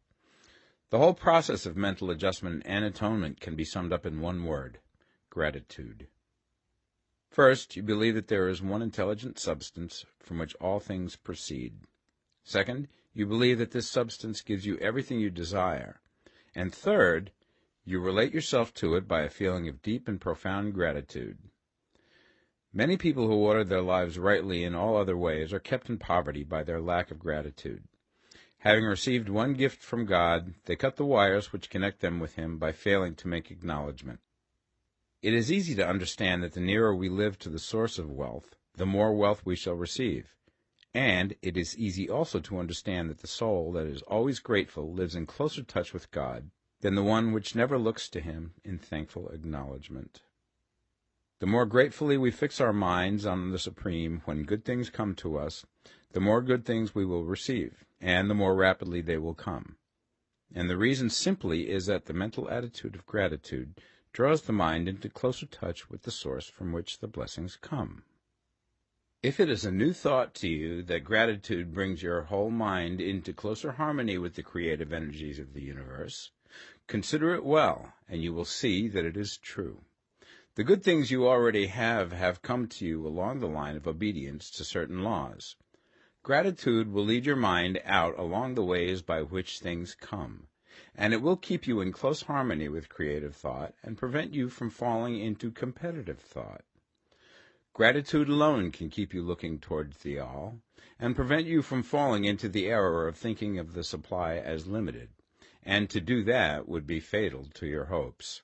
The whole process of mental adjustment and atonement can be summed up in one word: gratitude. First, you believe that there is one intelligent substance from which all things proceed. Second, you believe that this substance gives you everything you desire. And third, you relate yourself to it by a feeling of deep and profound gratitude. Many people who order their lives rightly in all other ways are kept in poverty by their lack of gratitude. Having received one gift from God, they cut the wires which connect them with Him by failing to make acknowledgment. It is easy to understand that the nearer we live to the source of wealth, the more wealth we shall receive. And it is easy also to understand that the soul that is always grateful lives in closer touch with God than the one which never looks to Him in thankful acknowledgment. The more gratefully we fix our minds on the Supreme when good things come to us, the more good things we will receive, and the more rapidly they will come. And the reason simply is that the mental attitude of gratitude draws the mind into closer touch with the source from which the blessings come. If it is a new thought to you that gratitude brings your whole mind into closer harmony with the creative energies of the universe, consider it well, and you will see that it is true. The good things you already have come to you along the line of obedience to certain laws. Gratitude will lead your mind out along the ways by which things come, and it will keep you in close harmony with creative thought and prevent you from falling into competitive thought. Gratitude alone can keep you looking towards the all, and prevent you from falling into the error of thinking of the supply as limited, and to do that would be fatal to your hopes.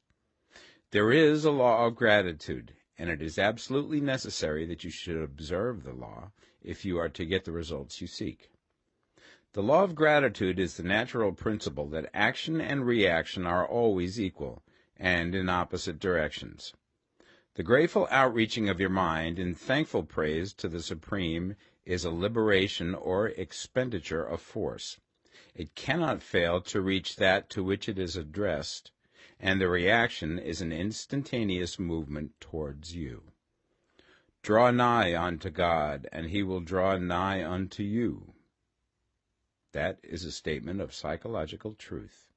There is a law of gratitude, and it is absolutely necessary that you should observe the law if you are to get the results you seek. The law of gratitude is the natural principle that action and reaction are always equal, and in opposite directions. The grateful outreaching of your mind in thankful praise to the Supreme is a liberation or expenditure of force. It cannot fail to reach that to which it is addressed, and the reaction is an instantaneous movement towards you. Draw nigh unto God, and he will draw nigh unto you. That is a statement of psychological truth.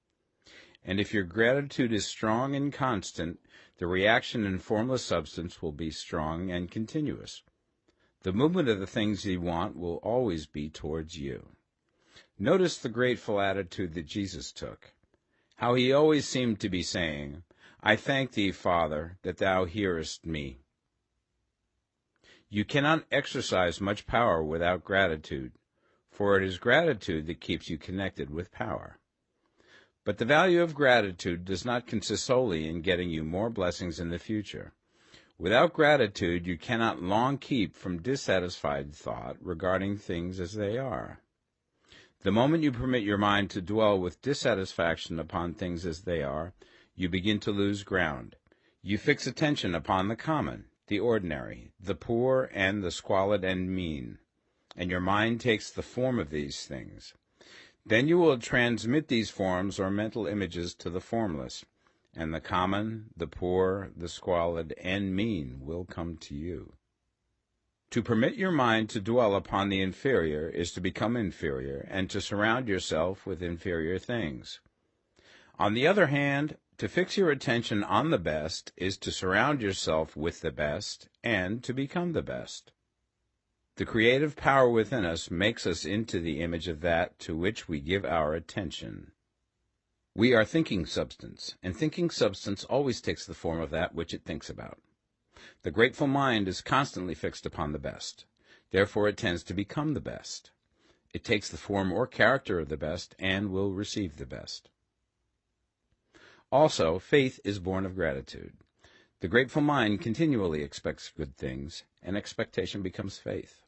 And if your gratitude is strong and constant, the reaction in formless substance will be strong and continuous. The movement of the things you want will always be towards you. Notice the grateful attitude that Jesus took, how he always seemed to be saying, I thank thee, Father, that thou hearest me. You cannot exercise much power without gratitude, for it is gratitude that keeps you connected with power. But the value of gratitude does not consist solely in getting you more blessings in the future. Without gratitude, you cannot long keep from dissatisfied thought regarding things as they are. The moment you permit your mind to dwell with dissatisfaction upon things as they are, you begin to lose ground. You fix attention upon the common, the ordinary, the poor, and the squalid and mean, and your mind takes the form of these things. Then you will transmit these forms or mental images to the formless, and the common, the poor, the squalid, and mean will come to you. To permit your mind to dwell upon the inferior is to become inferior, and to surround yourself with inferior things. On the other hand, to fix your attention on the best is to surround yourself with the best, and to become the best. The creative power within us makes us into the image of that to which we give our attention. We are thinking substance, and thinking substance always takes the form of that which it thinks about. The grateful mind is constantly fixed upon the best. Therefore it tends to become the best. It takes the form or character of the best and will receive the best. Also, faith is born of gratitude. The grateful mind continually expects good things, and expectation becomes faith.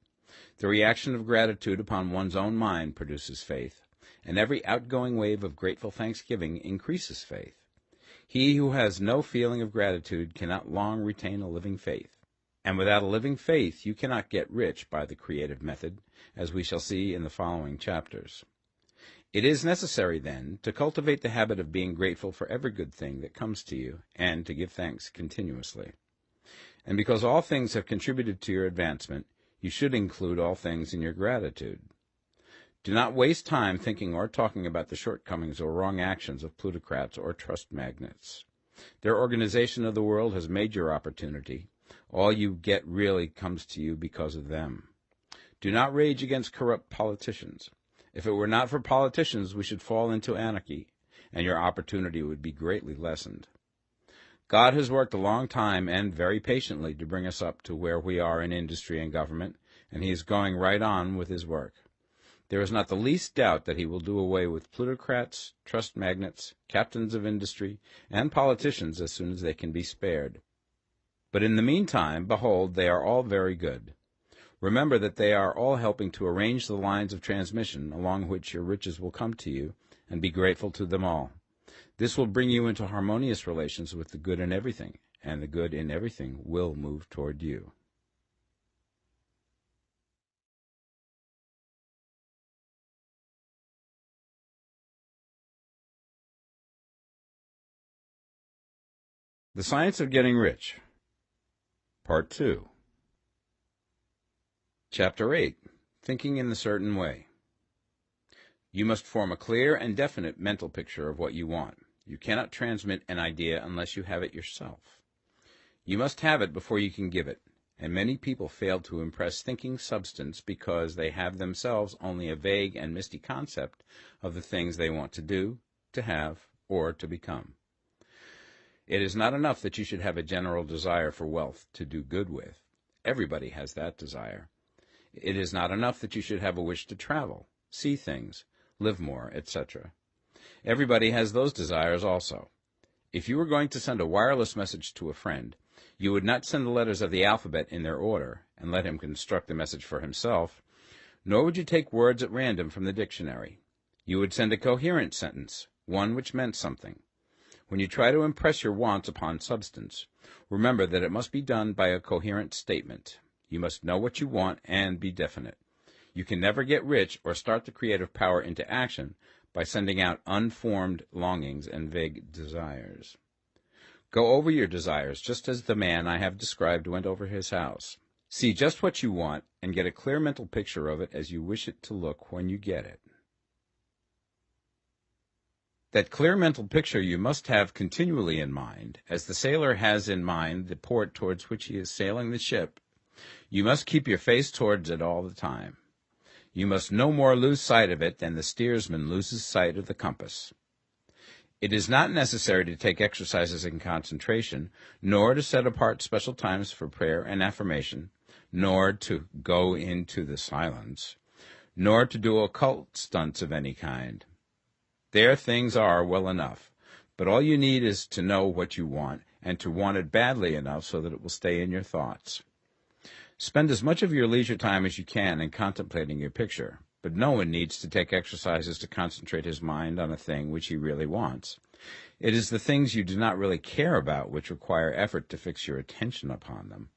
The reaction of gratitude upon one's own mind produces faith, and every outgoing wave of grateful thanksgiving increases faith. He who has no feeling of gratitude cannot long retain a living faith, and without a living faith you cannot get rich by the creative method, as we shall see in the following chapters. It is necessary, then, to cultivate the habit of being grateful for every good thing that comes to you, and to give thanks continuously. And because all things have contributed to your advancement, you should include all things in your gratitude. Do not waste time thinking or talking about the shortcomings or wrong actions of plutocrats or trust magnates. Their organization of the world has made your opportunity. All you get really comes to you because of them. Do not rage against corrupt politicians. If it were not for politicians, we should fall into anarchy, and your opportunity would be greatly lessened. God has worked a long time and very patiently to bring us up to where we are in industry and government, and he is going right on with his work. There is not the least doubt that he will do away with plutocrats, trust magnates, captains of industry, and politicians as soon as they can be spared. But in the meantime, behold, they are all very good. Remember that they are all helping to arrange the lines of transmission along which your riches will come to you, and be grateful to them all. This will bring you into harmonious relations with the good in everything, and the good in everything will move toward you. The Science of Getting Rich, Part 2. Chapter 8, Thinking in the Certain Way. You must form a clear and definite mental picture of what you want. You cannot transmit an idea unless you have it yourself. You must have it before you can give it, and many people fail to impress thinking substance because they have themselves only a vague and misty concept of the things they want to do, to have, or to become. It is not enough that you should have a general desire for wealth to do good with. Everybody has that desire. It is not enough that you should have a wish to travel, see things, live more, etc. Everybody has those desires also. If you were going to send a wireless message to a friend, you would not send the letters of the alphabet in their order and let him construct the message for himself, nor would you take words at random from the dictionary. You would send a coherent sentence, one which meant something. When you try to impress your wants upon substance, remember that it must be done by a coherent statement. You must know what you want and be definite. You can never get rich or start the creative power into action by sending out unformed longings and vague desires. Go over your desires just as the man I have described went over his house. See just what you want and get a clear mental picture of it as you wish it to look when you get it. That clear mental picture you must have continually in mind, as the sailor has in mind the port towards which he is sailing the ship. You must keep your face towards it all the time. You must no more lose sight of it than the steersman loses sight of the compass. It is not necessary to take exercises in concentration, nor to set apart special times for prayer and affirmation, nor to go into the silence, nor to do occult stunts of any kind. There things are well enough, but all you need is to know what you want, and to want it badly enough so that it will stay in your thoughts. Spend as much of your leisure time as you can in contemplating your picture, but no one needs to take exercises to concentrate his mind on a thing which he really wants. It is the things you do not really care about which require effort to fix your attention upon them.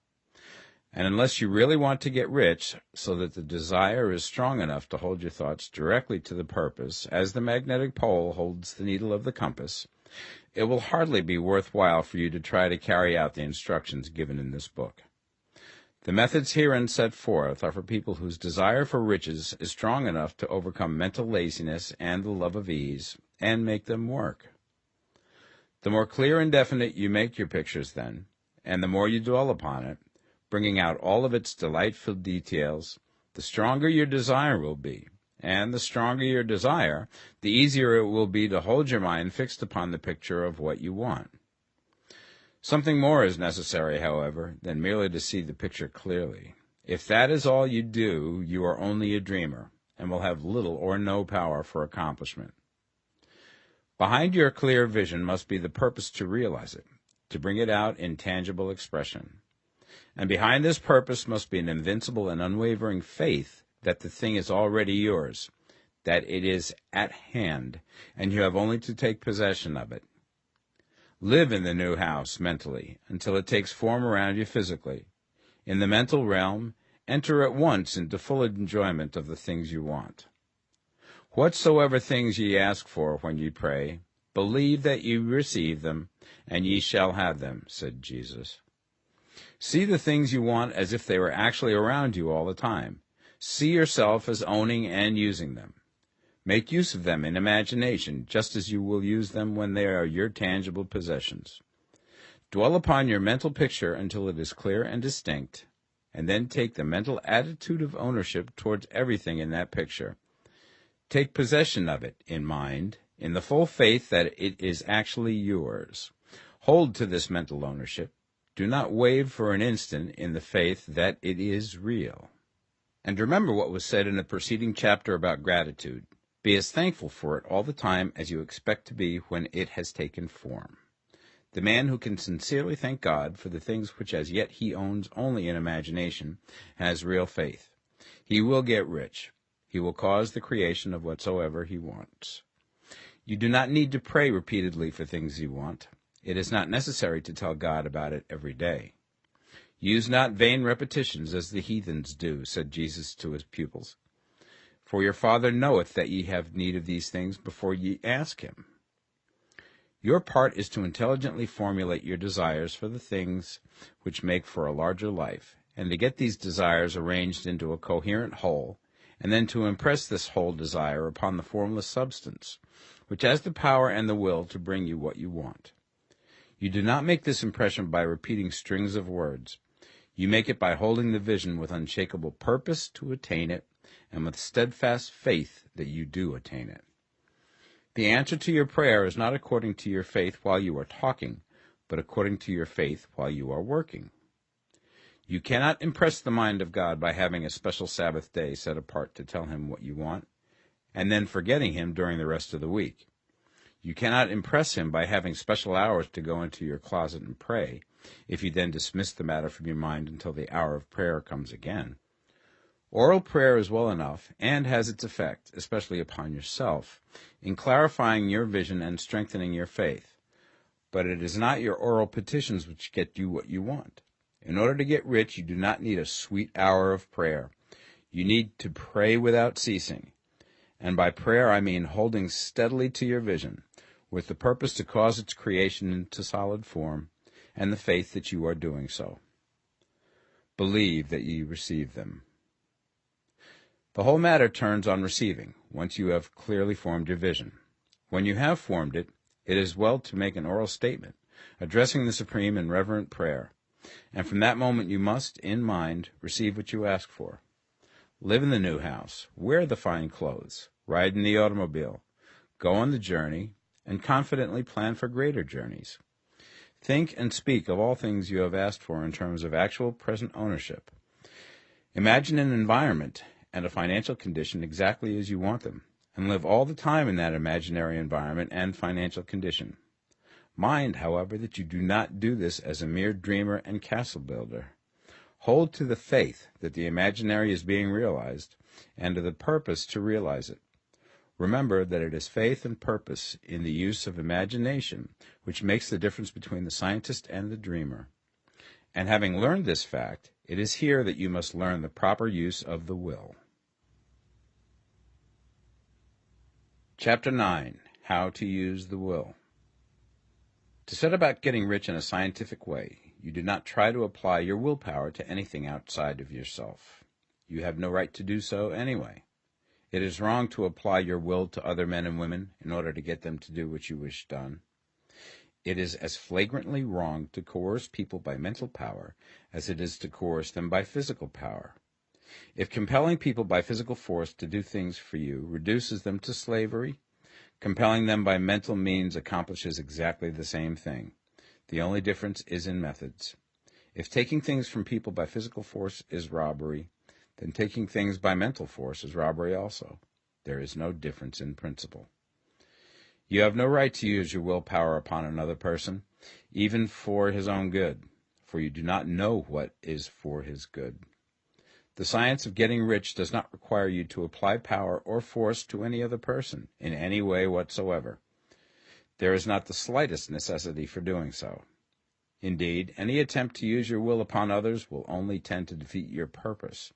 And unless you really want to get rich, so that the desire is strong enough to hold your thoughts directly to the purpose, as the magnetic pole holds the needle of the compass, it will hardly be worthwhile for you to try to carry out the instructions given in this book. The methods herein set forth are for people whose desire for riches is strong enough to overcome mental laziness and the love of ease, and make them work. The more clear and definite you make your pictures then, and the more you dwell upon it, bringing out all of its delightful details, the stronger your desire will be, and the stronger your desire, the easier it will be to hold your mind fixed upon the picture of what you want. Something more is necessary, however, than merely to see the picture clearly. If that is all you do, you are only a dreamer, and will have little or no power for accomplishment. Behind your clear vision must be the purpose to realize it, to bring it out in tangible expression. And behind this purpose must be an invincible and unwavering faith that the thing is already yours, that it is at hand, and you have only to take possession of it. Live in the new house mentally until it takes form around you physically. In the mental realm, enter at once into full enjoyment of the things you want. Whatsoever things ye ask for when ye pray, believe that ye receive them, and ye shall have them, said Jesus. See the things you want as if they were actually around you all the time. See yourself as owning and using them. Make use of them in imagination, just as you will use them when they are your tangible possessions. Dwell upon your mental picture until it is clear and distinct, and then take the mental attitude of ownership towards everything in that picture. Take possession of it in mind, in the full faith that it is actually yours. Hold to this mental ownership. Do not waver for an instant in the faith that it is real. And remember what was said in the preceding chapter about gratitude. Be as thankful for it all the time as you expect to be when it has taken form. The man who can sincerely thank God for the things which as yet he owns only in imagination has real faith. He will get rich. He will cause the creation of whatsoever he wants. You do not need to pray repeatedly for things you want. It is not necessary to tell God about it every day. Use not vain repetitions as the heathens do, said Jesus to his pupils. For your Father knoweth that ye have need of these things before ye ask him. Your part is to intelligently formulate your desires for the things which make for a larger life, and to get these desires arranged into a coherent whole, and then to impress this whole desire upon the formless substance, which has the power and the will to bring you what you want. You do not make this impression by repeating strings of words. You make it by holding the vision with unshakable purpose to attain it, and with steadfast faith that you do attain it. The answer to your prayer is not according to your faith while you are talking, but according to your faith while you are working. You cannot impress the mind of God by having a special Sabbath day set apart to tell him what you want, and then forgetting him during the rest of the week. You cannot impress him by having special hours to go into your closet and pray, if you then dismiss the matter from your mind until the hour of prayer comes again. Oral prayer is well enough, and has its effect, especially upon yourself, in clarifying your vision and strengthening your faith. But it is not your oral petitions which get you what you want. In order to get rich, you do not need a sweet hour of prayer. You need to pray without ceasing. And by prayer I mean holding steadily to your vision, with the purpose to cause its creation into solid form, and the faith that you are doing so. Believe that ye receive them. The whole matter turns on receiving, once you have clearly formed your vision. When you have formed it, it is well to make an oral statement, addressing the Supreme in reverent prayer, and from that moment you must, in mind, receive what you ask for. Live in the new house, wear the fine clothes, ride in the automobile, go on the journey, and confidently plan for greater journeys. Think and speak of all things you have asked for in terms of actual present ownership. Imagine an environment and a financial condition exactly as you want them, and live all the time in that imaginary environment and financial condition. Mind, however, that you do not do this as a mere dreamer and castle builder. Hold to the faith that the imaginary is being realized, and to the purpose to realize it. Remember that it is faith and purpose in the use of imagination which makes the difference between the scientist and the dreamer. And having learned this fact, it is here that you must learn the proper use of the will. Chapter 9. How to use the will. To set about getting rich in a scientific way, you do not try to apply your willpower to anything outside of yourself. You have no right to do so anyway. It is wrong to apply your will to other men and women in order to get them to do what you wish done. It is as flagrantly wrong to coerce people by mental power as it is to coerce them by physical power. If compelling people by physical force to do things for you reduces them to slavery, compelling them by mental means accomplishes exactly the same thing. The only difference is in methods. If taking things from people by physical force is robbery, then taking things by mental force is robbery also. There is no difference in principle. You have no right to use your willpower upon another person, even for his own good, for you do not know what is for his good. The science of getting rich does not require you to apply power or force to any other person in any way whatsoever. There is not the slightest necessity for doing so. Indeed, any attempt to use your will upon others will only tend to defeat your purpose.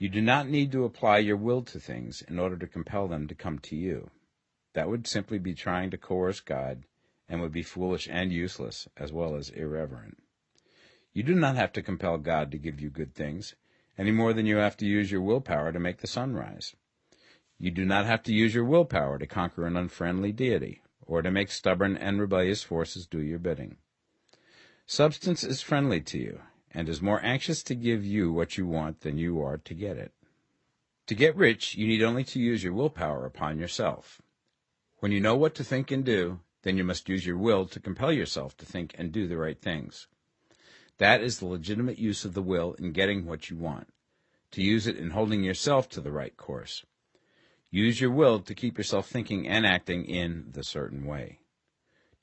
You do not need to apply your will to things in order to compel them to come to you. That would simply be trying to coerce God, and would be foolish and useless, as well as irreverent. You do not have to compel God to give you good things, any more than you have to use your willpower to make the sun rise. You do not have to use your willpower to conquer an unfriendly deity, or to make stubborn and rebellious forces do your bidding. Substance is friendly to you, and is more anxious to give you what you want than you are to get it. To get rich, you need only to use your willpower upon yourself. When you know what to think and do, then you must use your will to compel yourself to think and do the right things. That is the legitimate use of the will in getting what you want, to use it in holding yourself to the right course. Use your will to keep yourself thinking and acting in the certain way.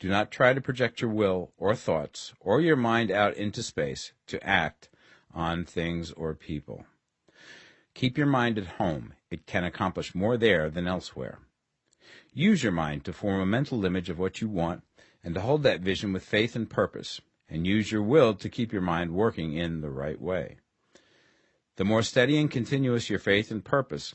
Do not try to project your will or thoughts or your mind out into space to act on things or people. Keep your mind at home. It can accomplish more there than elsewhere. Use your mind to form a mental image of what you want, and to hold that vision with faith and purpose, and use your will to keep your mind working in the right way. The more steady and continuous your faith and purpose,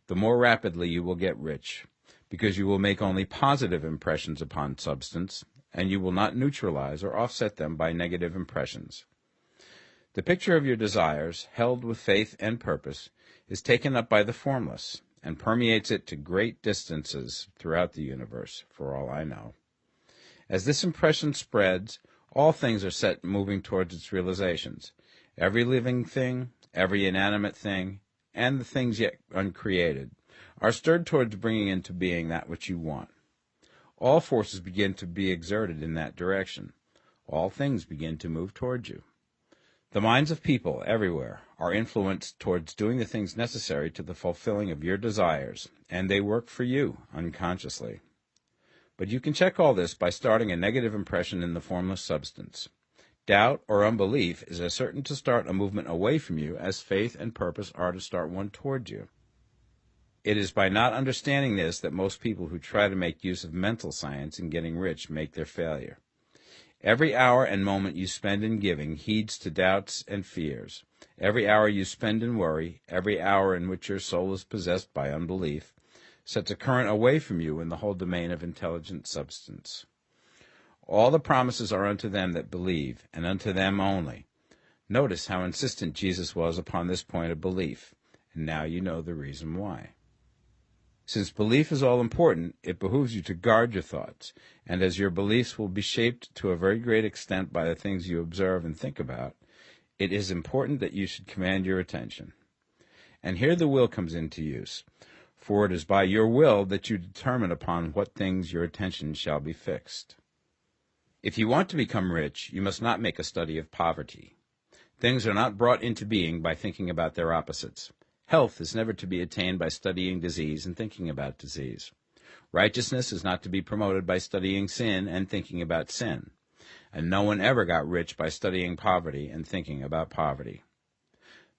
the more rapidly you will get rich, because you will make only positive impressions upon substance, and you will not neutralize or offset them by negative impressions. The picture of your desires, held with faith and purpose, is taken up by the formless, and permeates it to great distances throughout the universe, for all I know. As this impression spreads, all things are set moving towards its realizations. Every living thing, every inanimate thing, and the things yet uncreated, are stirred towards bringing into being that which you want. All forces begin to be exerted in that direction. All things begin to move towards you. The minds of people everywhere are influenced towards doing the things necessary to the fulfilling of your desires, and they work for you unconsciously. But you can check all this by starting a negative impression in the formless substance. Doubt or unbelief is as certain to start a movement away from you as faith and purpose are to start one towards you. It is by not understanding this that most people who try to make use of mental science in getting rich make their failure. Every hour and moment you spend in giving heeds to doubts and fears. Every hour you spend in worry, every hour in which your soul is possessed by unbelief, sets a current away from you in the whole domain of intelligent substance. All the promises are unto them that believe, and unto them only. Notice how insistent Jesus was upon this point of belief, and now you know the reason why. Since belief is all important, it behooves you to guard your thoughts, and as your beliefs will be shaped to a very great extent by the things you observe and think about, it is important that you should command your attention. And here the will comes into use, for it is by your will that you determine upon what things your attention shall be fixed. If you want to become rich, you must not make a study of poverty. Things are not brought into being by thinking about their opposites. Health is never to be attained by studying disease and thinking about disease. Righteousness is not to be promoted by studying sin and thinking about sin. And no one ever got rich by studying poverty and thinking about poverty.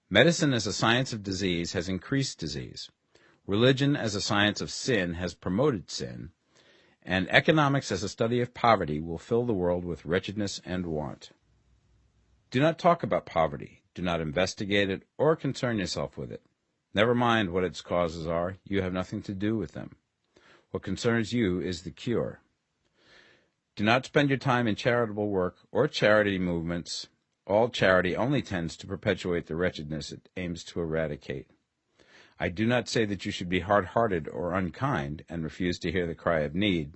Medicine as a science of disease has increased disease. Religion as a science of sin has promoted sin. And economics as a study of poverty will fill the world with wretchedness and want. Do not talk about poverty. Do not investigate it or concern yourself with it. Never mind what its causes are. You have nothing to do with them. What concerns you is the cure. Do not spend your time in charitable work or charity movements. All charity only tends to perpetuate the wretchedness it aims to eradicate. I do not say that you should be hard-hearted or unkind and refuse to hear the cry of need,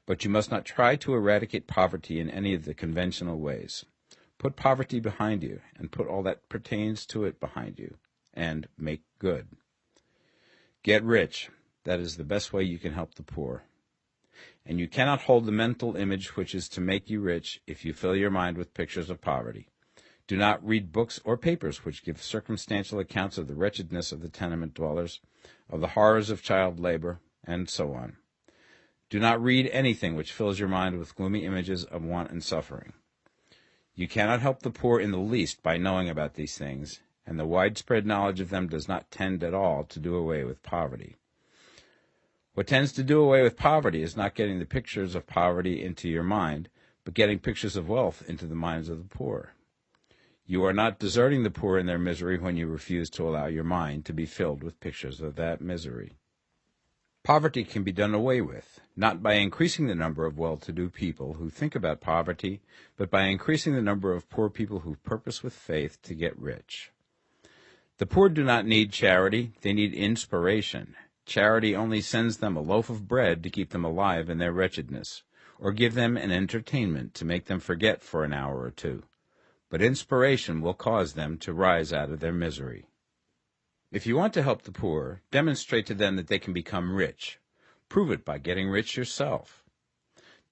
but you must not try to eradicate poverty in any of the conventional ways. Put poverty behind you, and put all that pertains to it behind you, and make good. Get rich. That is the best way you can help the poor. And you cannot hold the mental image which is to make you rich if you fill your mind with pictures of poverty. Do not read books or papers which give circumstantial accounts of the wretchedness of the tenement dwellers, of the horrors of child labor, and so on. Do not read anything which fills your mind with gloomy images of want and suffering. You cannot help the poor in the least by knowing about these things, and the widespread knowledge of them does not tend at all to do away with poverty. What tends to do away with poverty is not getting the pictures of poverty into your mind, but getting pictures of wealth into the minds of the poor. You are not deserting the poor in their misery when you refuse to allow your mind to be filled with pictures of that misery. Poverty can be done away with, not by increasing the number of well-to-do people who think about poverty, but by increasing the number of poor people who purpose with faith to get rich. The poor do not need charity, they need inspiration. Charity only sends them a loaf of bread to keep them alive in their wretchedness, or give them an entertainment to make them forget for an hour or two. But inspiration will cause them to rise out of their misery. If you want to help the poor, demonstrate to them that they can become rich. Prove it by getting rich yourself.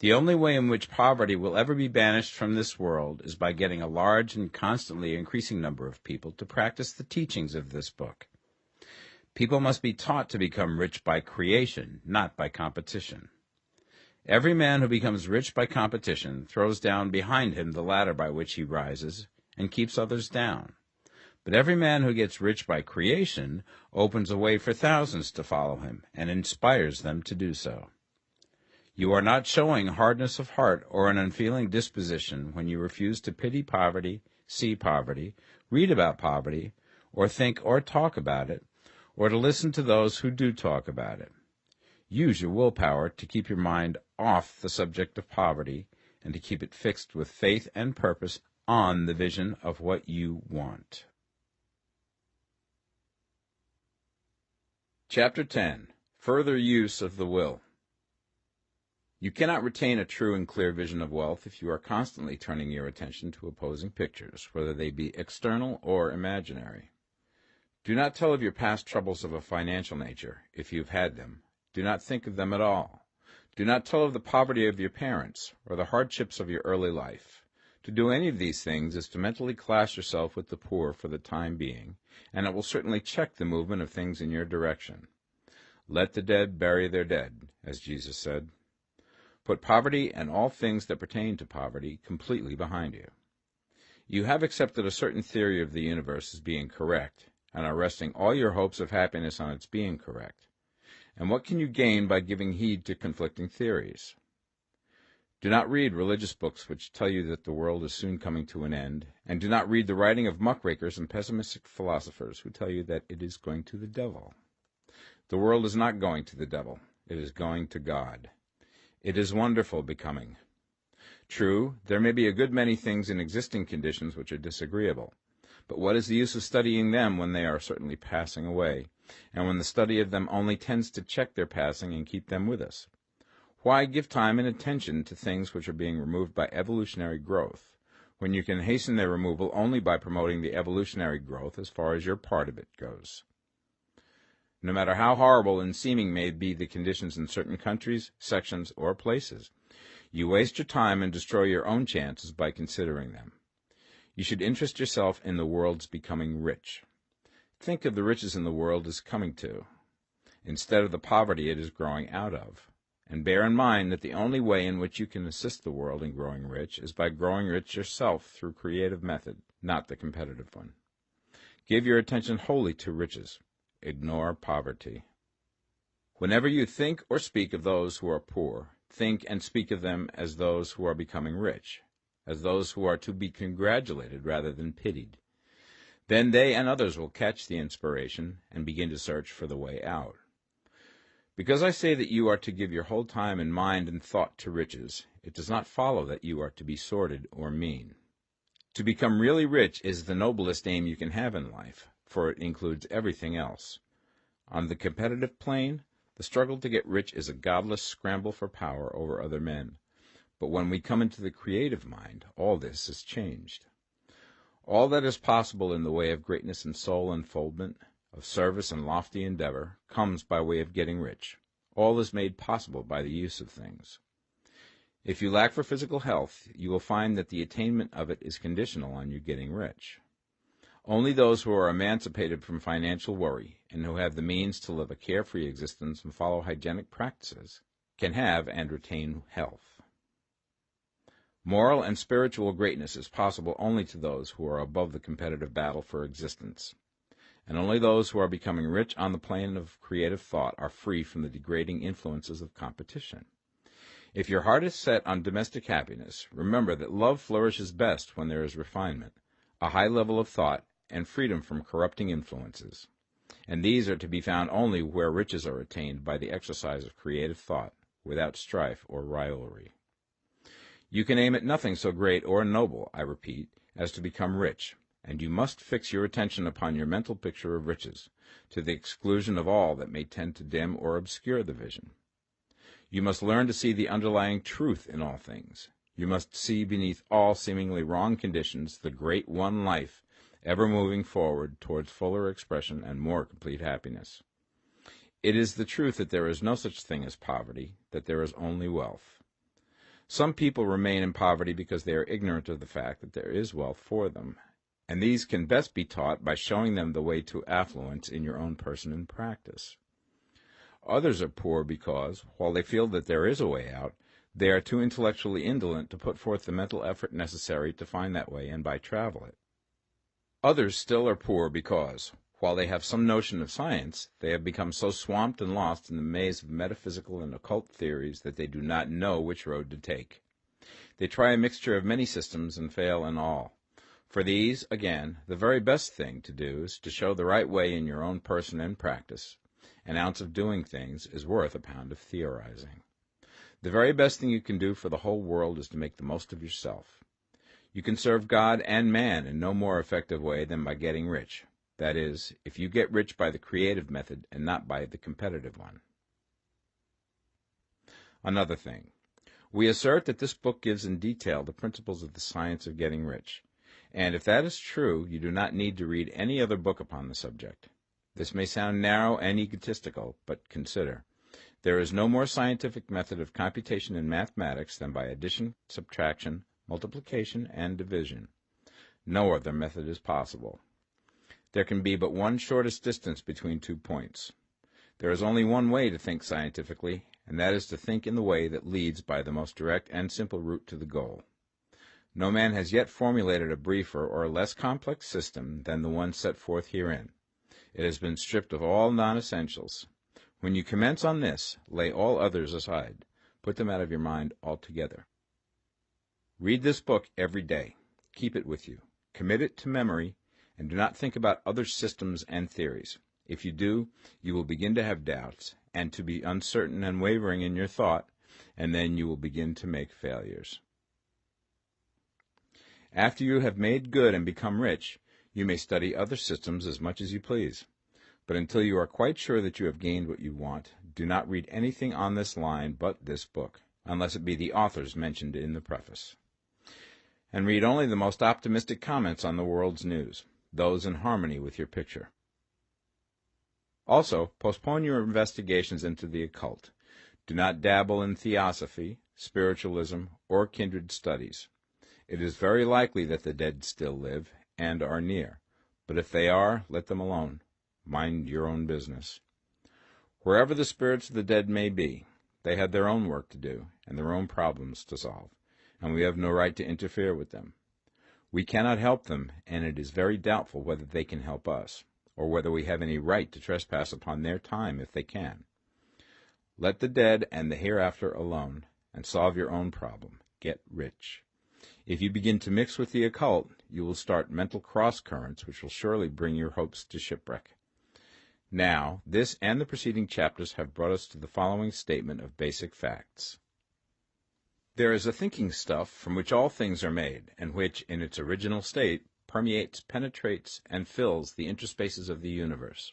The only way in which poverty will ever be banished from this world is by getting a large and constantly increasing number of people to practice the teachings of this book. People must be taught to become rich by creation, not by competition. Every man who becomes rich by competition throws down behind him the ladder by which he rises and keeps others down. But every man who gets rich by creation opens a way for thousands to follow him and inspires them to do so. You are not showing hardness of heart or an unfeeling disposition when you refuse to pity poverty, see poverty, read about poverty, or think or talk about it, or to listen to those who do talk about it. Use your willpower to keep your mind off the subject of poverty and to keep it fixed with faith and purpose on the vision of what you want. Chapter 10. Further Use of the Will. You cannot retain a true and clear vision of wealth if you are constantly turning your attention to opposing pictures, whether they be external or imaginary. Do not tell of your past troubles of a financial nature, if you have had them. Do not think of them at all. Do not tell of the poverty of your parents, or the hardships of your early life. To do any of these things is to mentally class yourself with the poor for the time being, and it will certainly check the movement of things in your direction. Let the dead bury their dead, as Jesus said. Put poverty and all things that pertain to poverty completely behind you. You have accepted a certain theory of the universe as being correct, and are resting all your hopes of happiness on its being correct. And what can you gain by giving heed to conflicting theories? Do not read religious books which tell you that the world is soon coming to an end, and do not read the writing of muckrakers and pessimistic philosophers who tell you that it is going to the devil. The world is not going to the devil. It is going to God. It is wonderful becoming. True, there may be a good many things in existing conditions which are disagreeable, but what is the use of studying them when they are certainly passing away, and when the study of them only tends to check their passing and keep them with us? Why give time and attention to things which are being removed by evolutionary growth, when you can hasten their removal only by promoting the evolutionary growth as far as your part of it goes? No matter how horrible and seeming may be the conditions in certain countries, sections, or places, you waste your time and destroy your own chances by considering them. You should interest yourself in the world's becoming rich. Think of the riches in the world as coming to, instead of the poverty it is growing out of, and bear in mind that the only way in which you can assist the world in growing rich is by growing rich yourself through creative method, not the competitive one. Give your attention wholly to riches. Ignore poverty. Whenever you think or speak of those who are poor, think and speak of them as those who are becoming rich, as those who are to be congratulated rather than pitied. Then they and others will catch the inspiration and begin to search for the way out. Because I say that you are to give your whole time and mind and thought to riches, it does not follow that you are to be sordid or mean. To become really rich is the noblest aim you can have in life, for it includes everything else. On the competitive plane, the struggle to get rich is a godless scramble for power over other men. But when we come into the creative mind, all this is changed. All that is possible in the way of greatness and soul unfoldment, of service and lofty endeavor, comes by way of getting rich. All is made possible by the use of things. If you lack for physical health, you will find that the attainment of it is conditional on you getting rich. Only those who are emancipated from financial worry and who have the means to live a carefree existence and follow hygienic practices can have and retain health. Moral and spiritual greatness is possible only to those who are above the competitive battle for existence, and only those who are becoming rich on the plane of creative thought are free from the degrading influences of competition. If your heart is set on domestic happiness, remember that love flourishes best when there is refinement, a high level of thought, and freedom from corrupting influences. And these are to be found only where riches are attained by the exercise of creative thought, without strife or rivalry. You can aim at nothing so great or noble, I repeat, as to become rich, and you must fix your attention upon your mental picture of riches, to the exclusion of all that may tend to dim or obscure the vision. You must learn to see the underlying truth in all things. You must see beneath all seemingly wrong conditions the great one life, ever moving forward towards fuller expression and more complete happiness. It is the truth that there is no such thing as poverty, that there is only wealth. Some people remain in poverty because they are ignorant of the fact that there is wealth for them, and these can best be taught by showing them the way to affluence in your own person and practice. Others are poor because, while they feel that there is a way out, they are too intellectually indolent to put forth the mental effort necessary to find that way and by travel it. Others still are poor because, While they have some notion of science, they have become so swamped and lost in the maze of metaphysical and occult theories that they do not know which road to take. They try a mixture of many systems and fail in all. For these, again, the very best thing to do is to show the right way in your own person and practice. An ounce of doing things is worth a pound of theorizing. The very best thing you can do for the whole world is to make the most of yourself. You can serve God and man in no more effective way than by getting rich. That is, if you get rich by the creative method and not by the competitive one. Another thing. We assert that this book gives in detail the principles of the science of getting rich. And if that is true, you do not need to read any other book upon the subject. This may sound narrow and egotistical, but consider. There is no more scientific method of computation in mathematics than by addition, subtraction, multiplication, and division. No other method is possible. There can be but one shortest distance between 2 points. There is only one way to think scientifically, and that is to think in the way that leads by the most direct and simple route to the goal. No man has yet formulated a briefer or less complex system than the one set forth herein. It has been stripped of all non-essentials. When you commence on this, lay all others aside. Put them out of your mind altogether. Read this book every day. Keep it with you. Commit it to memory, and do not think about other systems and theories. If you do, you will begin to have doubts, and to be uncertain and wavering in your thought, and then you will begin to make failures. After you have made good and become rich, you may study other systems as much as you please. But until you are quite sure that you have gained what you want, do not read anything on this line but this book, unless it be the authors mentioned in the preface. And read only the most optimistic comments on the world's news, those in harmony with your picture. Also, postpone your investigations into the occult. Do not dabble in theosophy, spiritualism, or kindred studies. It is very likely that the dead still live and are near, but if they are, let them alone. Mind your own business. Wherever the spirits of the dead may be, they have their own work to do and their own problems to solve, and we have no right to interfere with them. We cannot help them, and it is very doubtful whether they can help us, or whether we have any right to trespass upon their time if they can. Let the dead and the hereafter alone, and solve your own problem. Get rich. If you begin to mix with the occult, you will start mental cross-currents which will surely bring your hopes to shipwreck. Now, this and the preceding chapters have brought us to the following statement of basic facts. There is a thinking stuff from which all things are made, and which, in its original state, permeates, penetrates, and fills the interspaces of the universe.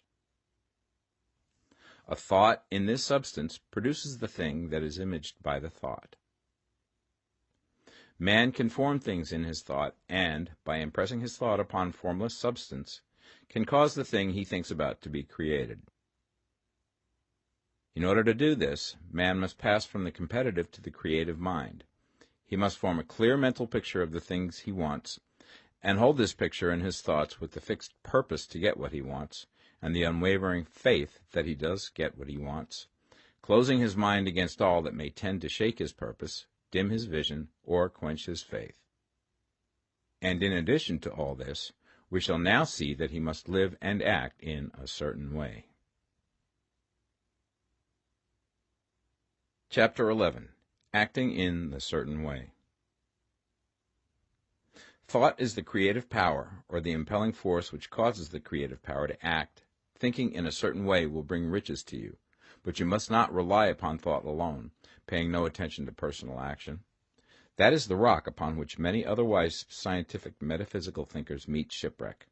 A thought in this substance produces the thing that is imaged by the thought. Man can form things in his thought, and, by impressing his thought upon formless substance, can cause the thing he thinks about to be created. In order to do this, man must pass from the competitive to the creative mind. He must form a clear mental picture of the things he wants, and hold this picture in his thoughts with the fixed purpose to get what he wants, and the unwavering faith that he does get what he wants, closing his mind against all that may tend to shake his purpose, dim his vision, or quench his faith. And in addition to all this, we shall now see that he must live and act in a certain way. Chapter 11. Acting in the Certain Way. Thought is the creative power, or the impelling force which causes the creative power to act. Thinking in a certain way will bring riches to you, but you must not rely upon thought alone, paying no attention to personal action. That is the rock upon which many otherwise scientific metaphysical thinkers meet shipwreck,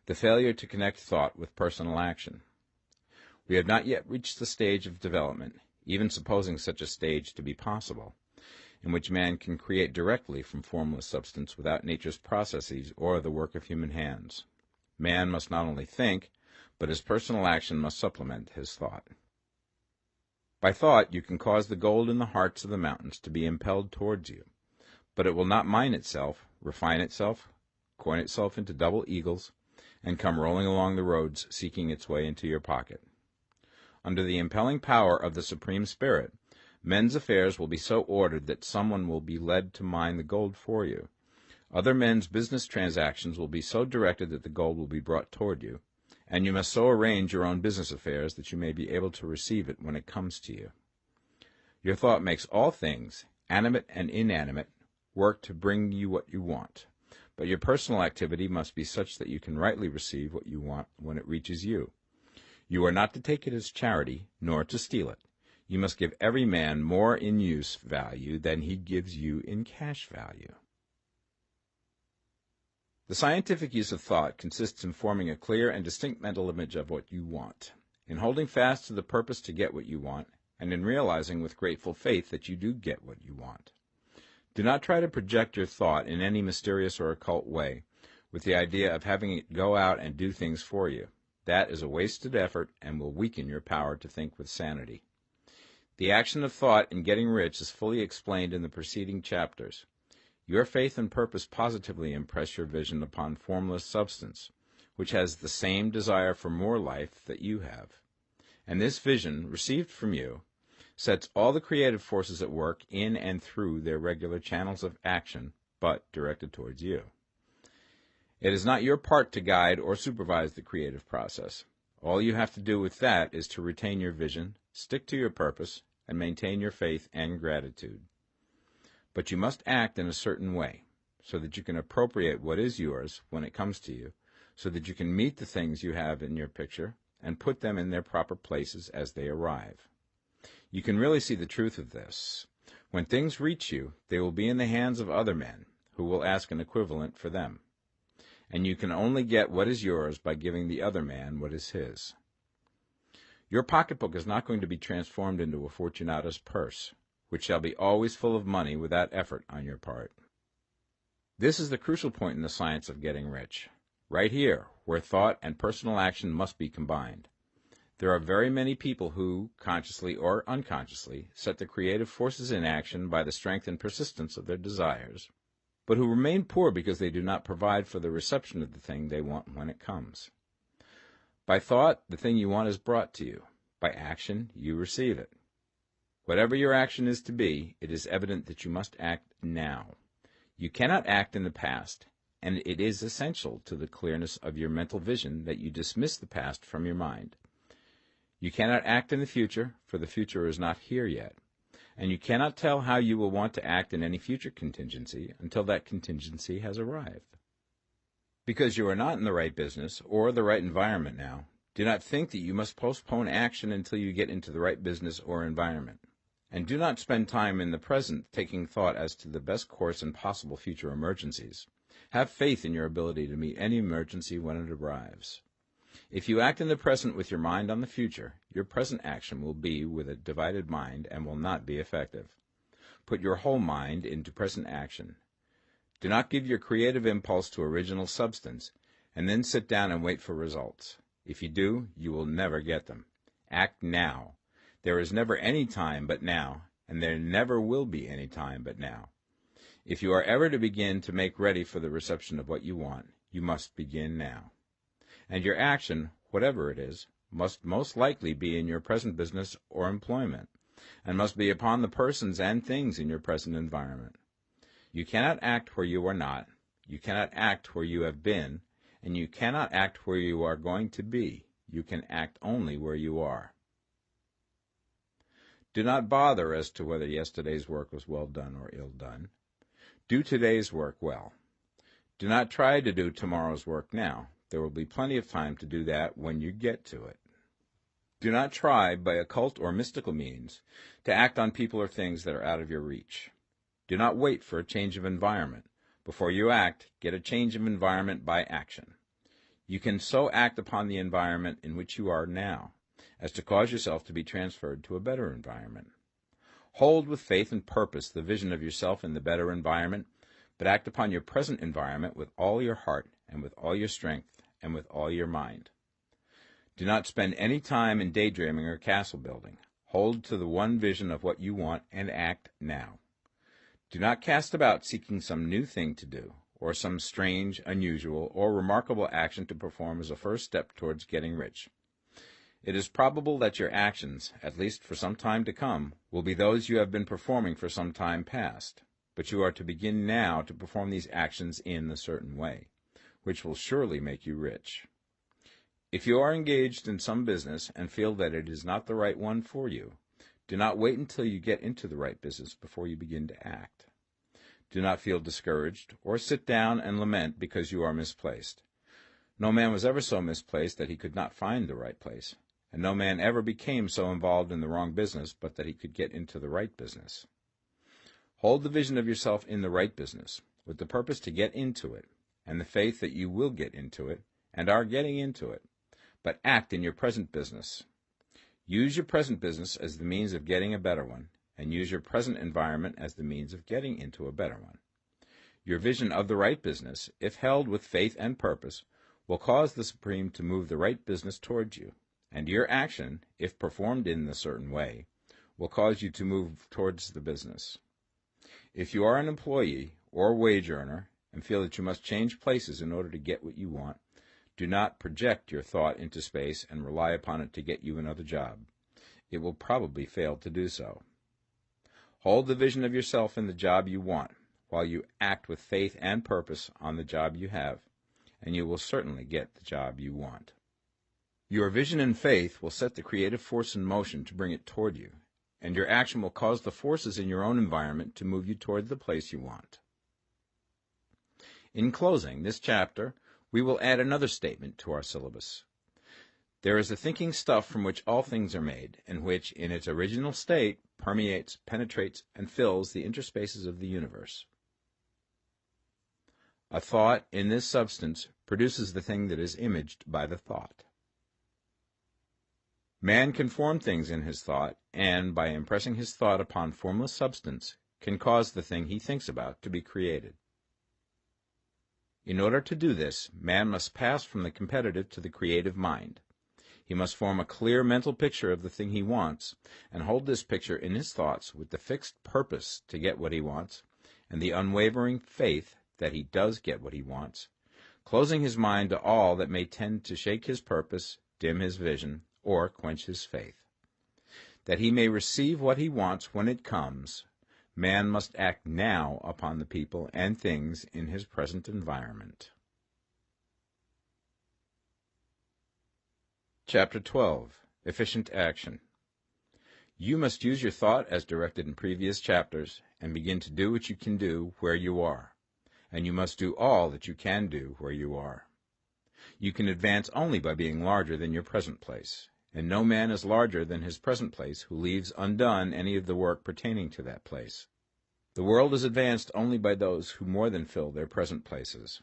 the failure to connect thought with personal action. We have not yet reached the stage of development, even supposing such a stage to be possible, in which man can create directly from formless substance without nature's processes or the work of human hands. Man must not only think, but his personal action must supplement his thought. By thought you can cause the gold in the hearts of the mountains to be impelled towards you, but it will not mine itself, refine itself, coin itself into double eagles, and come rolling along the roads seeking its way into your pocket. Under the impelling power of the Supreme Spirit, men's affairs will be so ordered that someone will be led to mine the gold for you. Other men's business transactions will be so directed that the gold will be brought toward you, and you must so arrange your own business affairs that you may be able to receive it when it comes to you. Your thought makes all things, animate and inanimate, work to bring you what you want, but your personal activity must be such that you can rightly receive what you want when it reaches you. You are not to take it as charity, nor to steal it. You must give every man more in use value than he gives you in cash value. The scientific use of thought consists in forming a clear and distinct mental image of what you want, in holding fast to the purpose to get what you want, and in realizing with grateful faith that you do get what you want. Do not try to project your thought in any mysterious or occult way, with the idea of having it go out and do things for you. That is a wasted effort and will weaken your power to think with sanity. The action of thought in getting rich is fully explained in the preceding chapters. Your faith and purpose positively impress your vision upon formless substance, which has the same desire for more life that you have. And this vision, received from you, sets all the creative forces at work in and through their regular channels of action, but directed towards you. It is not your part to guide or supervise the creative process. All you have to do with that is to retain your vision, stick to your purpose, and maintain your faith and gratitude. But you must act in a certain way, so that you can appropriate what is yours when it comes to you, so that you can meet the things you have in your picture and put them in their proper places as they arrive. You can really see the truth of this. When things reach you, they will be in the hands of other men, who will ask an equivalent for them. And you can only get what is yours by giving the other man what is his. Your pocketbook is not going to be transformed into a Fortunata's purse, which shall be always full of money without effort on your part. This is the crucial point in the science of getting rich, right here, where thought and personal action must be combined. There are very many people who, consciously or unconsciously, set the creative forces in action by the strength and persistence of their desires, but who remain poor because they do not provide for the reception of the thing they want when it comes. By thought, the thing you want is brought to you. By action, you receive it. Whatever your action is to be, it is evident that you must act now. You cannot act in the past, and it is essential to the clearness of your mental vision that you dismiss the past from your mind. You cannot act in the future, for the future is not here yet, and you cannot tell how you will want to act in any future contingency until that contingency has arrived. Because you are not in the right business or the right environment now, do not think that you must postpone action until you get into the right business or environment. And do not spend time in the present taking thought as to the best course in possible future emergencies. Have faith in your ability to meet any emergency when it arrives. If you act in the present with your mind on the future, your present action will be with a divided mind and will not be effective. Put your whole mind into present action. Do not give your creative impulse to original substance, and then sit down and wait for results. If you do, you will never get them. Act now. There is never any time but now, and there never will be any time but now. If you are ever to begin to make ready for the reception of what you want, you must begin now. And your action, whatever it is, must most likely be in your present business or employment, and must be upon the persons and things in your present environment. You cannot act where you are not, you cannot act where you have been, and you cannot act where you are going to be. You can act only where you are. Do not bother as to whether yesterday's work was well done or ill done. Do today's work well. Do not try to do tomorrow's work now. There will be plenty of time to do that when you get to it. Do not try, by occult or mystical means, to act on people or things that are out of your reach. Do not wait for a change of environment. Before you act, get a change of environment by action. You can so act upon the environment in which you are now as to cause yourself to be transferred to a better environment. Hold with faith and purpose the vision of yourself in the better environment, but act upon your present environment with all your heart and with all your strength and with all your mind. Do not spend any time in daydreaming or castle building. Hold to the one vision of what you want and act now. Do not cast about seeking some new thing to do, or some strange, unusual, or remarkable action to perform as a first step towards getting rich. It is probable that your actions, at least for some time to come, will be those you have been performing for some time past, but you are to begin now to perform these actions in a certain way, which will surely make you rich. If you are engaged in some business and feel that it is not the right one for you, do not wait until you get into the right business before you begin to act. Do not feel discouraged or sit down and lament because you are misplaced. No man was ever so misplaced that he could not find the right place, and no man ever became so involved in the wrong business but that he could get into the right business. Hold the vision of yourself in the right business, with the purpose to get into it, and the faith that you will get into it, and are getting into it, but act in your present business. Use your present business as the means of getting a better one, and use your present environment as the means of getting into a better one. Your vision of the right business, if held with faith and purpose, will cause the Supreme to move the right business towards you, and your action, if performed in a certain way, will cause you to move towards the business. If you are an employee or wage earner and feel that you must change places in order to get what you want, do not project your thought into space and rely upon it to get you another job. It will probably fail to do so. Hold the vision of yourself in the job you want, while you act with faith and purpose on the job you have, and you will certainly get the job you want. Your vision and faith will set the creative force in motion to bring it toward you, and your action will cause the forces in your own environment to move you toward the place you want. In closing this chapter, we will add another statement to our syllabus. There is a thinking stuff from which all things are made, and which, in its original state, permeates, penetrates, and fills the interspaces of the universe. A thought in this substance produces the thing that is imaged by the thought. Man can form things in his thought, and, by impressing his thought upon formless substance, can cause the thing he thinks about to be created. In order to do this, man must pass from the competitive to the creative mind. He must form a clear mental picture of the thing he wants, and hold this picture in his thoughts with the fixed purpose to get what he wants, and the unwavering faith that he does get what he wants, closing his mind to all that may tend to shake his purpose, dim his vision, or quench his faith. That he may receive what he wants when it comes, man must act now upon the people and things in his present environment. Chapter 12. Efficient Action. You must use your thought as directed in previous chapters and begin to do what you can do where you are, and you must do all that you can do where you are. You can advance only by being larger than your present place, and no man is larger than his present place who leaves undone any of the work pertaining to that place. The world is advanced only by those who more than fill their present places.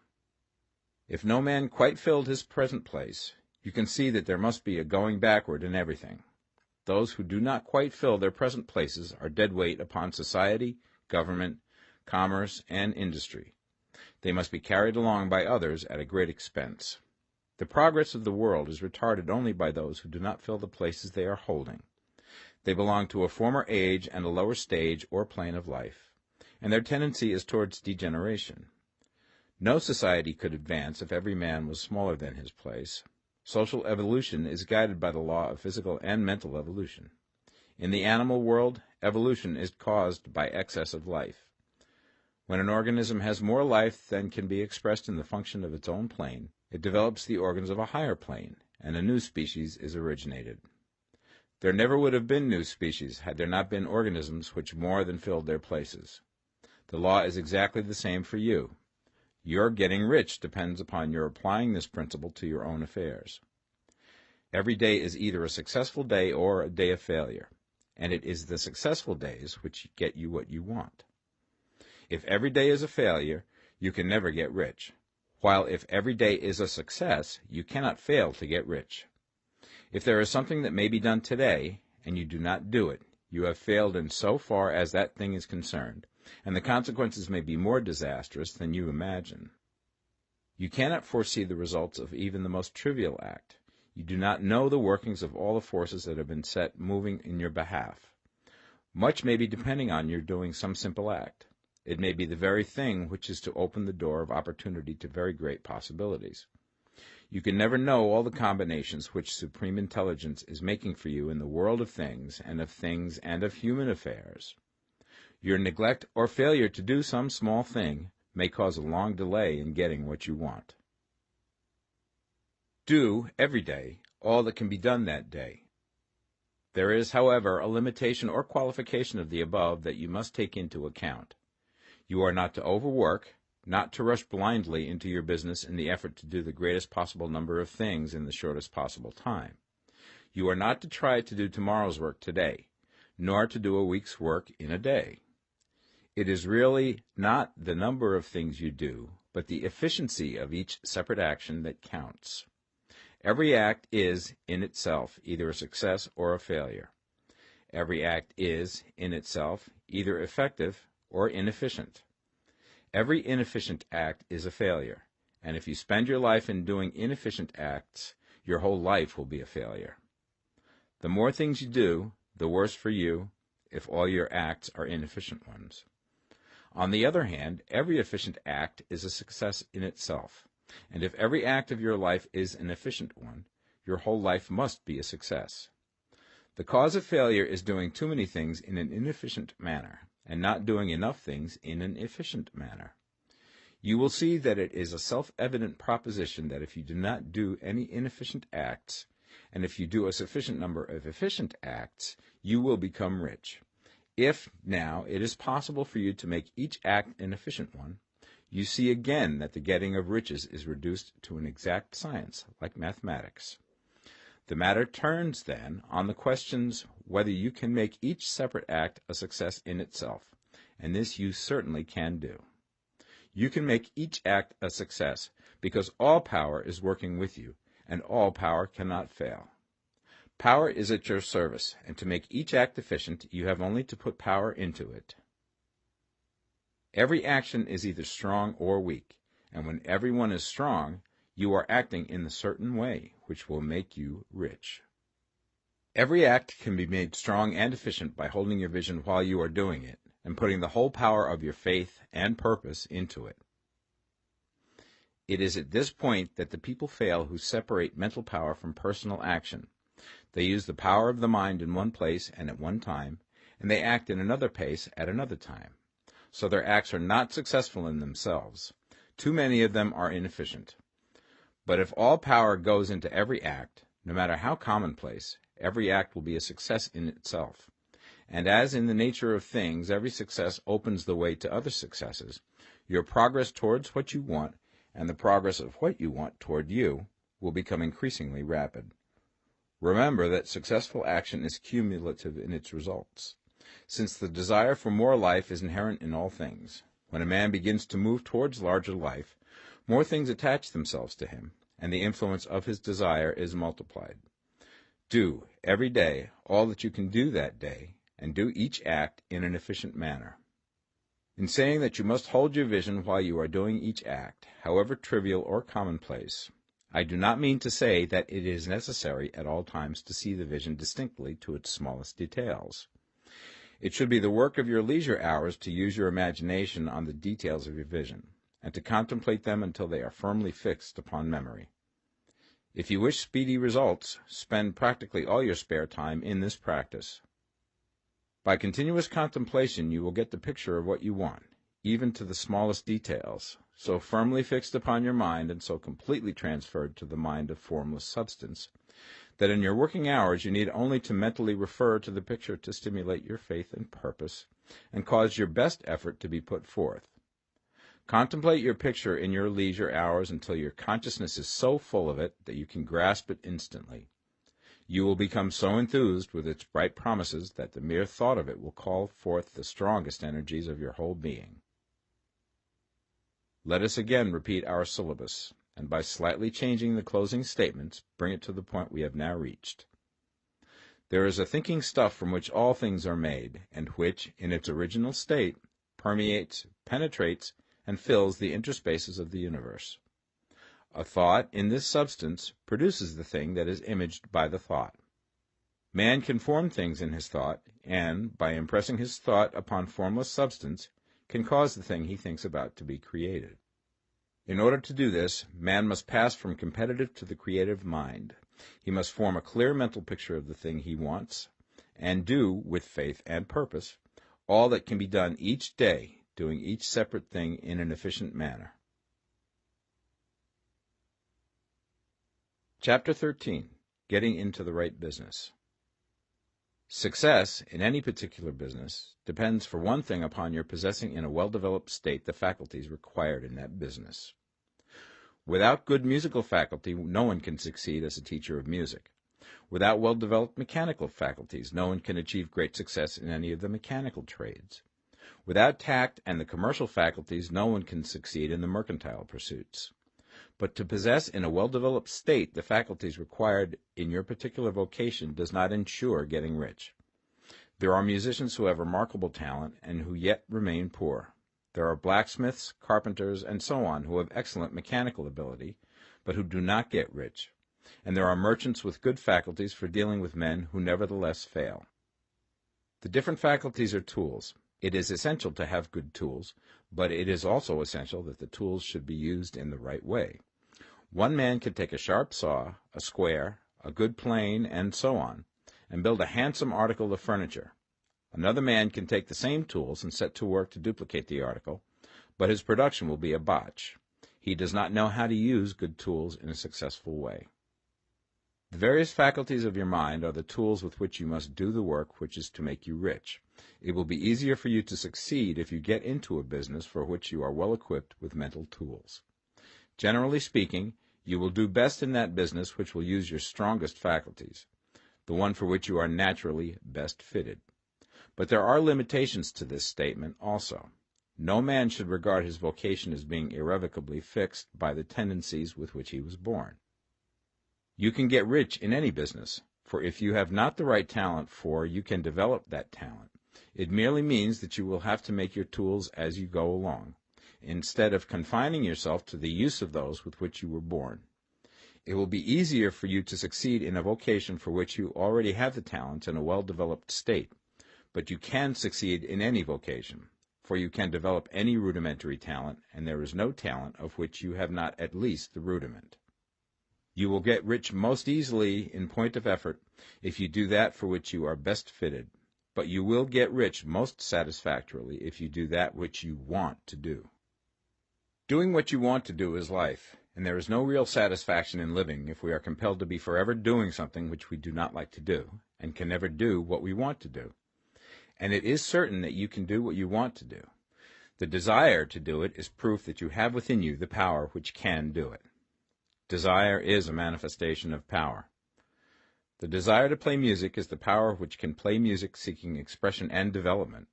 If no man quite filled his present place, you can see that there must be a going backward in everything. Those who do not quite fill their present places are dead weight upon society, government, commerce, and industry. They must be carried along by others at a great expense. The progress of the world is retarded only by those who do not fill the places they are holding. They belong to a former age and a lower stage or plane of life, and their tendency is towards degeneration. No society could advance if every man was smaller than his place. Social evolution is guided by the law of physical and mental evolution. In the animal world, evolution is caused by excess of life. When an organism has more life than can be expressed in the function of its own plane, it develops the organs of a higher plane, and a new species is originated. There never would have been new species had there not been organisms which more than filled their places. The law is exactly the same for you. Your getting rich depends upon your applying this principle to your own affairs. Every day is either a successful day or a day of failure, and it is the successful days which get you what you want. If every day is a failure, you can never get rich, while if every day is a success, you cannot fail to get rich. If there is something that may be done today, and you do not do it, you have failed in so far as that thing is concerned, and the consequences may be more disastrous than you imagine. You cannot foresee the results of even the most trivial act. You do not know the workings of all the forces that have been set moving in your behalf. Much may be depending on your doing some simple act. It may be the very thing which is to open the door of opportunity to very great possibilities. You can never know all the combinations which supreme intelligence is making for you in the world of things and of human affairs. Your neglect or failure to do some small thing may cause a long delay in getting what you want. Do, every day, all that can be done that day. There is, however, a limitation or qualification of the above that you must take into account. You are not to overwork, not to rush blindly into your business in the effort to do the greatest possible number of things in the shortest possible time. You are not to try to do tomorrow's work today, nor to do a week's work in a day. It is really not the number of things you do, but the efficiency of each separate action that counts. Every act is, in itself, either a success or a failure. Every act is, in itself, either effective or inefficient. Every inefficient act is a failure, and if you spend your life in doing inefficient acts, your whole life will be a failure. The more things you do, the worse for you if all your acts are inefficient ones. On the other hand, every efficient act is a success in itself, and if every act of your life is an efficient one, your whole life must be a success. The cause of failure is doing too many things in an inefficient manner, and not doing enough things in an efficient manner. You will see that it is a self-evident proposition that if you do not do any inefficient acts, and if you do a sufficient number of efficient acts, you will become rich. If, now, it is possible for you to make each act an efficient one, you see again that the getting of riches is reduced to an exact science, like mathematics. The matter turns, then, on the questions whether you can make each separate act a success in itself, and this you certainly can do. You can make each act a success because all power is working with you, and all power cannot fail. Power is at your service, and to make each act efficient, you have only to put power into it. Every action is either strong or weak, and when everyone is strong, you are acting in a certain way, which will make you rich. Every act can be made strong and efficient by holding your vision while you are doing it, and putting the whole power of your faith and purpose into it. It is at this point that the people fail who separate mental power from personal action. They use the power of the mind in one place and at one time, and they act in another place at another time. So their acts are not successful in themselves. Too many of them are inefficient. But if all power goes into every act, no matter how commonplace, every act will be a success in itself. And as in the nature of things, every success opens the way to other successes, your progress towards what you want and the progress of what you want toward you will become increasingly rapid. Remember that successful action is cumulative in its results. Since the desire for more life is inherent in all things, when a man begins to move towards larger life, more things attach themselves to him, and the influence of his desire is multiplied. Do, every day, all that you can do that day, and do each act in an efficient manner. In saying that you must hold your vision while you are doing each act, however trivial or commonplace, I do not mean to say that it is necessary at all times to see the vision distinctly to its smallest details. It should be the work of your leisure hours to use your imagination on the details of your vision, and to contemplate them until they are firmly fixed upon memory. If you wish speedy results, spend practically all your spare time in this practice. By continuous contemplation you will get the picture of what you want, even to the smallest details, so firmly fixed upon your mind and so completely transferred to the mind of formless substance, that in your working hours you need only to mentally refer to the picture to stimulate your faith and purpose, and cause your best effort to be put forth. Contemplate your picture in your leisure hours until your consciousness is so full of it that you can grasp it instantly. You will become so enthused with its bright promises that the mere thought of it will call forth the strongest energies of your whole being. Let us again repeat our syllabus, and by slightly changing the closing statements, bring it to the point we have now reached. There is a thinking stuff from which all things are made, and which, in its original state, permeates, penetrates, and fills the interspaces of the universe. A thought in this substance produces the thing that is imaged by the thought. Man can form things in his thought, and, by impressing his thought upon formless substance, can cause the thing he thinks about to be created. In order to do this, man must pass from competitive to the creative mind. He must form a clear mental picture of the thing he wants, and do, with faith and purpose, all that can be done each day, doing each separate thing in an efficient manner. Chapter 13. Getting into the right business. Success in any particular business depends for one thing upon your possessing in a well-developed state the faculties required in that business. Without good musical faculty, no one can succeed as a teacher of music. Without well-developed mechanical faculties, no one can achieve great success in any of the mechanical trades. Without tact and the commercial faculties, no one can succeed in the mercantile pursuits. But to possess in a well-developed state the faculties required in your particular vocation does not ensure getting rich. There are musicians who have remarkable talent and who yet remain poor. There are blacksmiths, carpenters, and so on who have excellent mechanical ability, but who do not get rich. And there are merchants with good faculties for dealing with men who nevertheless fail. The different faculties are tools. It is essential to have good tools, but it is also essential that the tools should be used in the right way. One man can take a sharp saw, a square, a good plane, and so on, and build a handsome article of furniture. Another man can take the same tools and set to work to duplicate the article, but his production will be a botch. He does not know how to use good tools in a successful way. The various faculties of your mind are the tools with which you must do the work which is to make you rich. It will be easier for you to succeed if you get into a business for which you are well equipped with mental tools. Generally speaking, you will do best in that business which will use your strongest faculties, the one for which you are naturally best fitted. But there are limitations to this statement also. No man should regard his vocation as being irrevocably fixed by the tendencies with which he was born. You can get rich in any business, for if you have not the right talent you can develop that talent. It merely means that you will have to make your tools as you go along, instead of confining yourself to the use of those with which you were born. It will be easier for you to succeed in a vocation for which you already have the talent in a well-developed state, but you can succeed in any vocation, for you can develop any rudimentary talent, and there is no talent of which you have not at least the rudiment. You will get rich most easily in point of effort if you do that for which you are best fitted, but you will get rich most satisfactorily if you do that which you want to do. Doing what you want to do is life, and there is no real satisfaction in living if we are compelled to be forever doing something which we do not like to do, and can never do what we want to do. And it is certain that you can do what you want to do. The desire to do it is proof that you have within you the power which can do it. Desire is a manifestation of power. The desire to play music is the power which can play music seeking expression and development.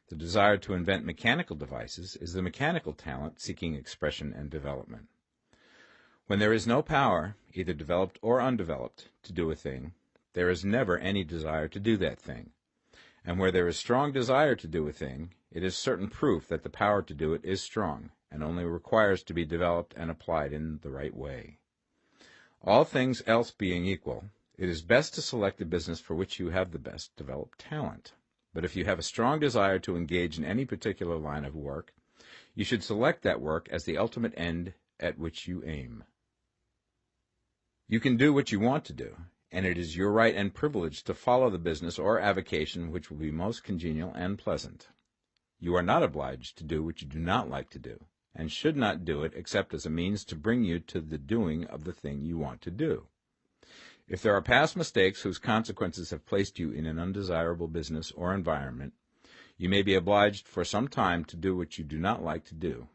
The desire to invent mechanical devices is the mechanical talent seeking expression and development. When there is no power, either developed or undeveloped, to do a thing, there is never any desire to do that thing. And where there is strong desire to do a thing, it is certain proof that the power to do it is strong, and only requires to be developed and applied in the right way. All things else being equal, it is best to select the business for which you have the best developed talent. But if you have a strong desire to engage in any particular line of work, you should select that work as the ultimate end at which you aim. You can do what you want to do, and it is your right and privilege to follow the business or avocation which will be most congenial and pleasant. You are not obliged to do what you do not like to do, and should not do it except as a means to bring you to the doing of the thing you want to do. If there are past mistakes whose consequences have placed you in an undesirable business or environment, you may be obliged for some time to do what you do not like to do.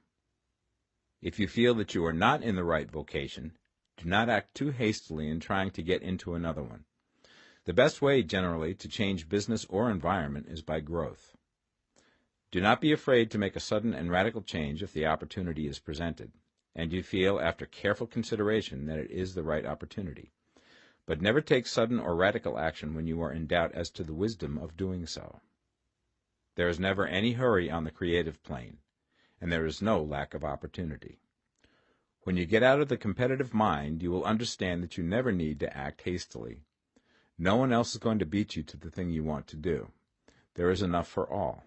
If you feel that you are not in the right vocation, do not act too hastily in trying to get into another one. The best way, generally, to change business or environment is by growth. Do not be afraid to make a sudden and radical change if the opportunity is presented, and you feel, after careful consideration, that it is the right opportunity. But never take sudden or radical action when you are in doubt as to the wisdom of doing so. There is never any hurry on the creative plane, and there is no lack of opportunity. When you get out of the competitive mind, you will understand that you never need to act hastily. No one else is going to beat you to the thing you want to do. There is enough for all.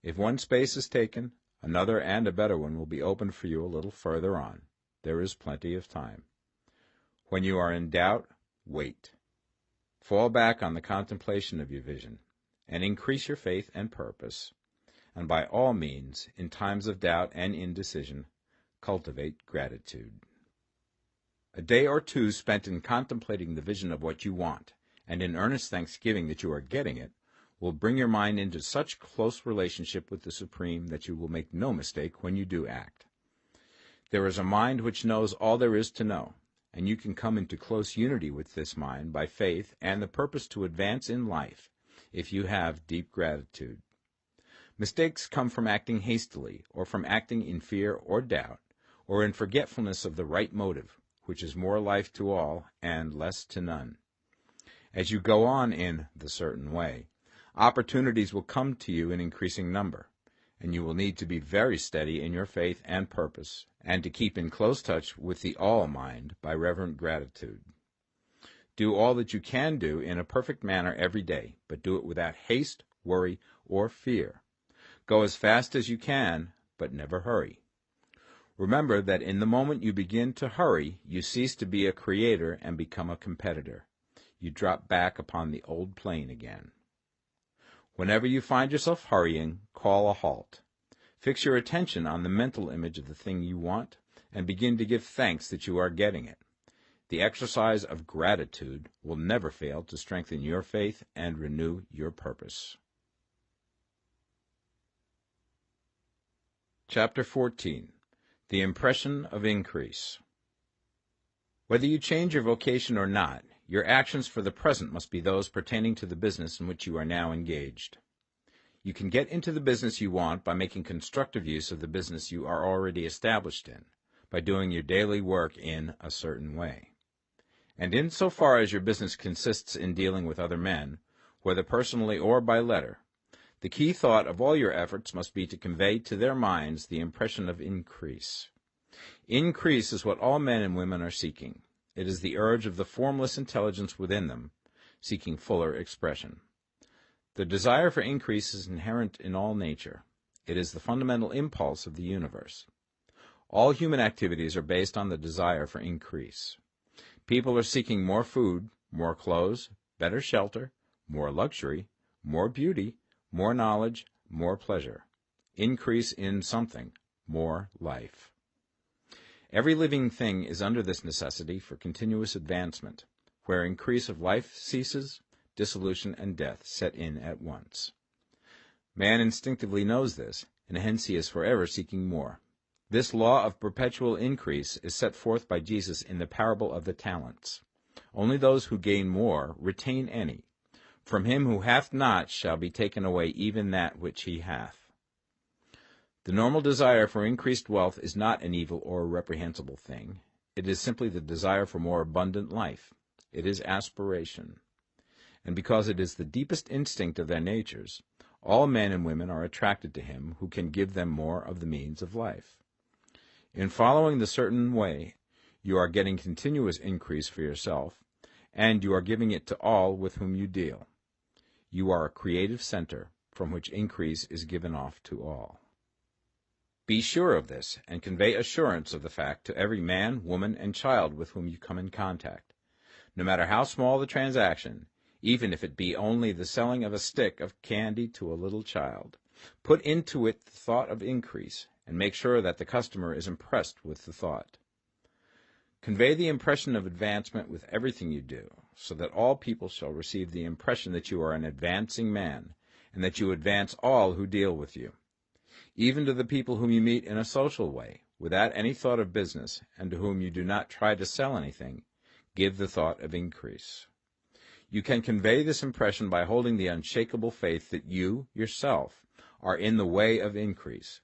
If one space is taken, another and a better one will be opened for you a little further on. There is plenty of time. When you are in doubt, wait. Fall back on the contemplation of your vision, and increase your faith and purpose. And by all means, in times of doubt and indecision, cultivate gratitude. A day or two spent in contemplating the vision of what you want, and in earnest thanksgiving that you are getting it, will bring your mind into such close relationship with the Supreme that you will make no mistake when you do act. There is a mind which knows all there is to know, and you can come into close unity with this mind by faith and the purpose to advance in life if you have deep gratitude. Mistakes come from acting hastily, or from acting in fear or doubt, or in forgetfulness of the right motive, which is more life to all and less to none. As you go on in the certain way, opportunities will come to you in increasing number, and you will need to be very steady in your faith and purpose, and to keep in close touch with the all mind by reverent gratitude. Do all that you can do in a perfect manner every day, but do it without haste, worry, or fear. Go as fast as you can, but never hurry. Remember that in the moment you begin to hurry, you cease to be a creator and become a competitor. You drop back upon the old plane again. Whenever you find yourself hurrying, call a halt. Fix your attention on the mental image of the thing you want, and begin to give thanks that you are getting it. The exercise of gratitude will never fail to strengthen your faith and renew your purpose. Chapter 14. The Impression of Increase. Whether you change your vocation or not, your actions for the present must be those pertaining to the business in which you are now engaged. You can get into the business you want by making constructive use of the business you are already established in, by doing your daily work in a certain way. And insofar as your business consists in dealing with other men, whether personally or by letter, the key thought of all your efforts must be to convey to their minds the impression of increase. Increase is what all men and women are seeking. It is the urge of the formless intelligence within them, seeking fuller expression. The desire for increase is inherent in all nature. It is the fundamental impulse of the universe. All human activities are based on the desire for increase. People are seeking more food, more clothes, better shelter, more luxury, more beauty, more knowledge, more pleasure. Increase in something, more life. Every living thing is under this necessity for continuous advancement. Where increase of life ceases, dissolution and death set in at once. Man instinctively knows this, and hence he is forever seeking more. This law of perpetual increase is set forth by Jesus in the parable of the talents. Only those who gain more retain any. From him who hath not shall be taken away even that which he hath. The normal desire for increased wealth is not an evil or a reprehensible thing. It is simply the desire for more abundant life. It is aspiration. And because it is the deepest instinct of their natures, all men and women are attracted to him who can give them more of the means of life. In following the certain way, you are getting continuous increase for yourself, and you are giving it to all with whom you deal. You are a creative center from which increase is given off to all. Be sure of this, and convey assurance of the fact to every man, woman, and child with whom you come in contact. No matter how small the transaction, even if it be only the selling of a stick of candy to a little child, put into it the thought of increase, and make sure that the customer is impressed with the thought. Convey the impression of advancement with everything you do, so that all people shall receive the impression that you are an advancing man, and that you advance all who deal with you. Even to the people whom you meet in a social way, without any thought of business, and to whom you do not try to sell anything, give the thought of increase. You can convey this impression by holding the unshakable faith that you, yourself, are in the way of increase,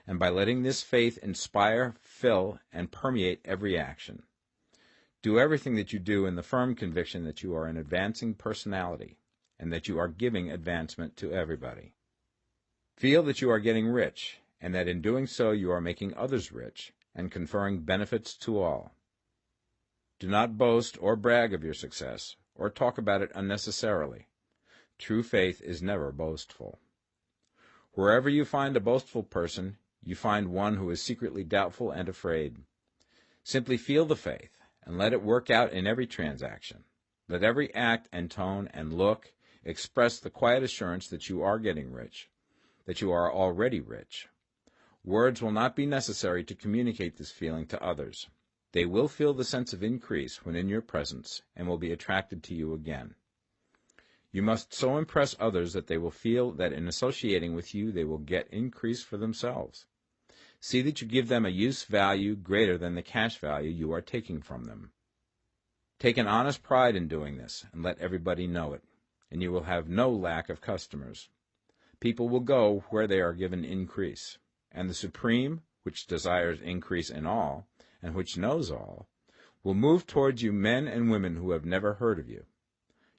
and by letting this faith inspire, fill, and permeate every action. Do everything that you do in the firm conviction that you are an advancing personality, and that you are giving advancement to everybody. Feel that you are getting rich, and that in doing so you are making others rich, and conferring benefits to all. Do not boast or brag of your success, or talk about it unnecessarily. True faith is never boastful. Wherever you find a boastful person, you find one who is secretly doubtful and afraid. Simply feel the faith, and let it work out in every transaction. Let every act and tone and look express the quiet assurance that you are getting rich, that you are already rich. Words will not be necessary to communicate this feeling to others. They will feel the sense of increase when in your presence and will be attracted to you again. You must so impress others that they will feel that in associating with you they will get increase for themselves. See that you give them a use value greater than the cash value you are taking from them. Take an honest pride in doing this and let everybody know it, and you will have no lack of customers. People will go where they are given increase, and the Supreme, which desires increase in all, and which knows all, will move towards you men and women who have never heard of you.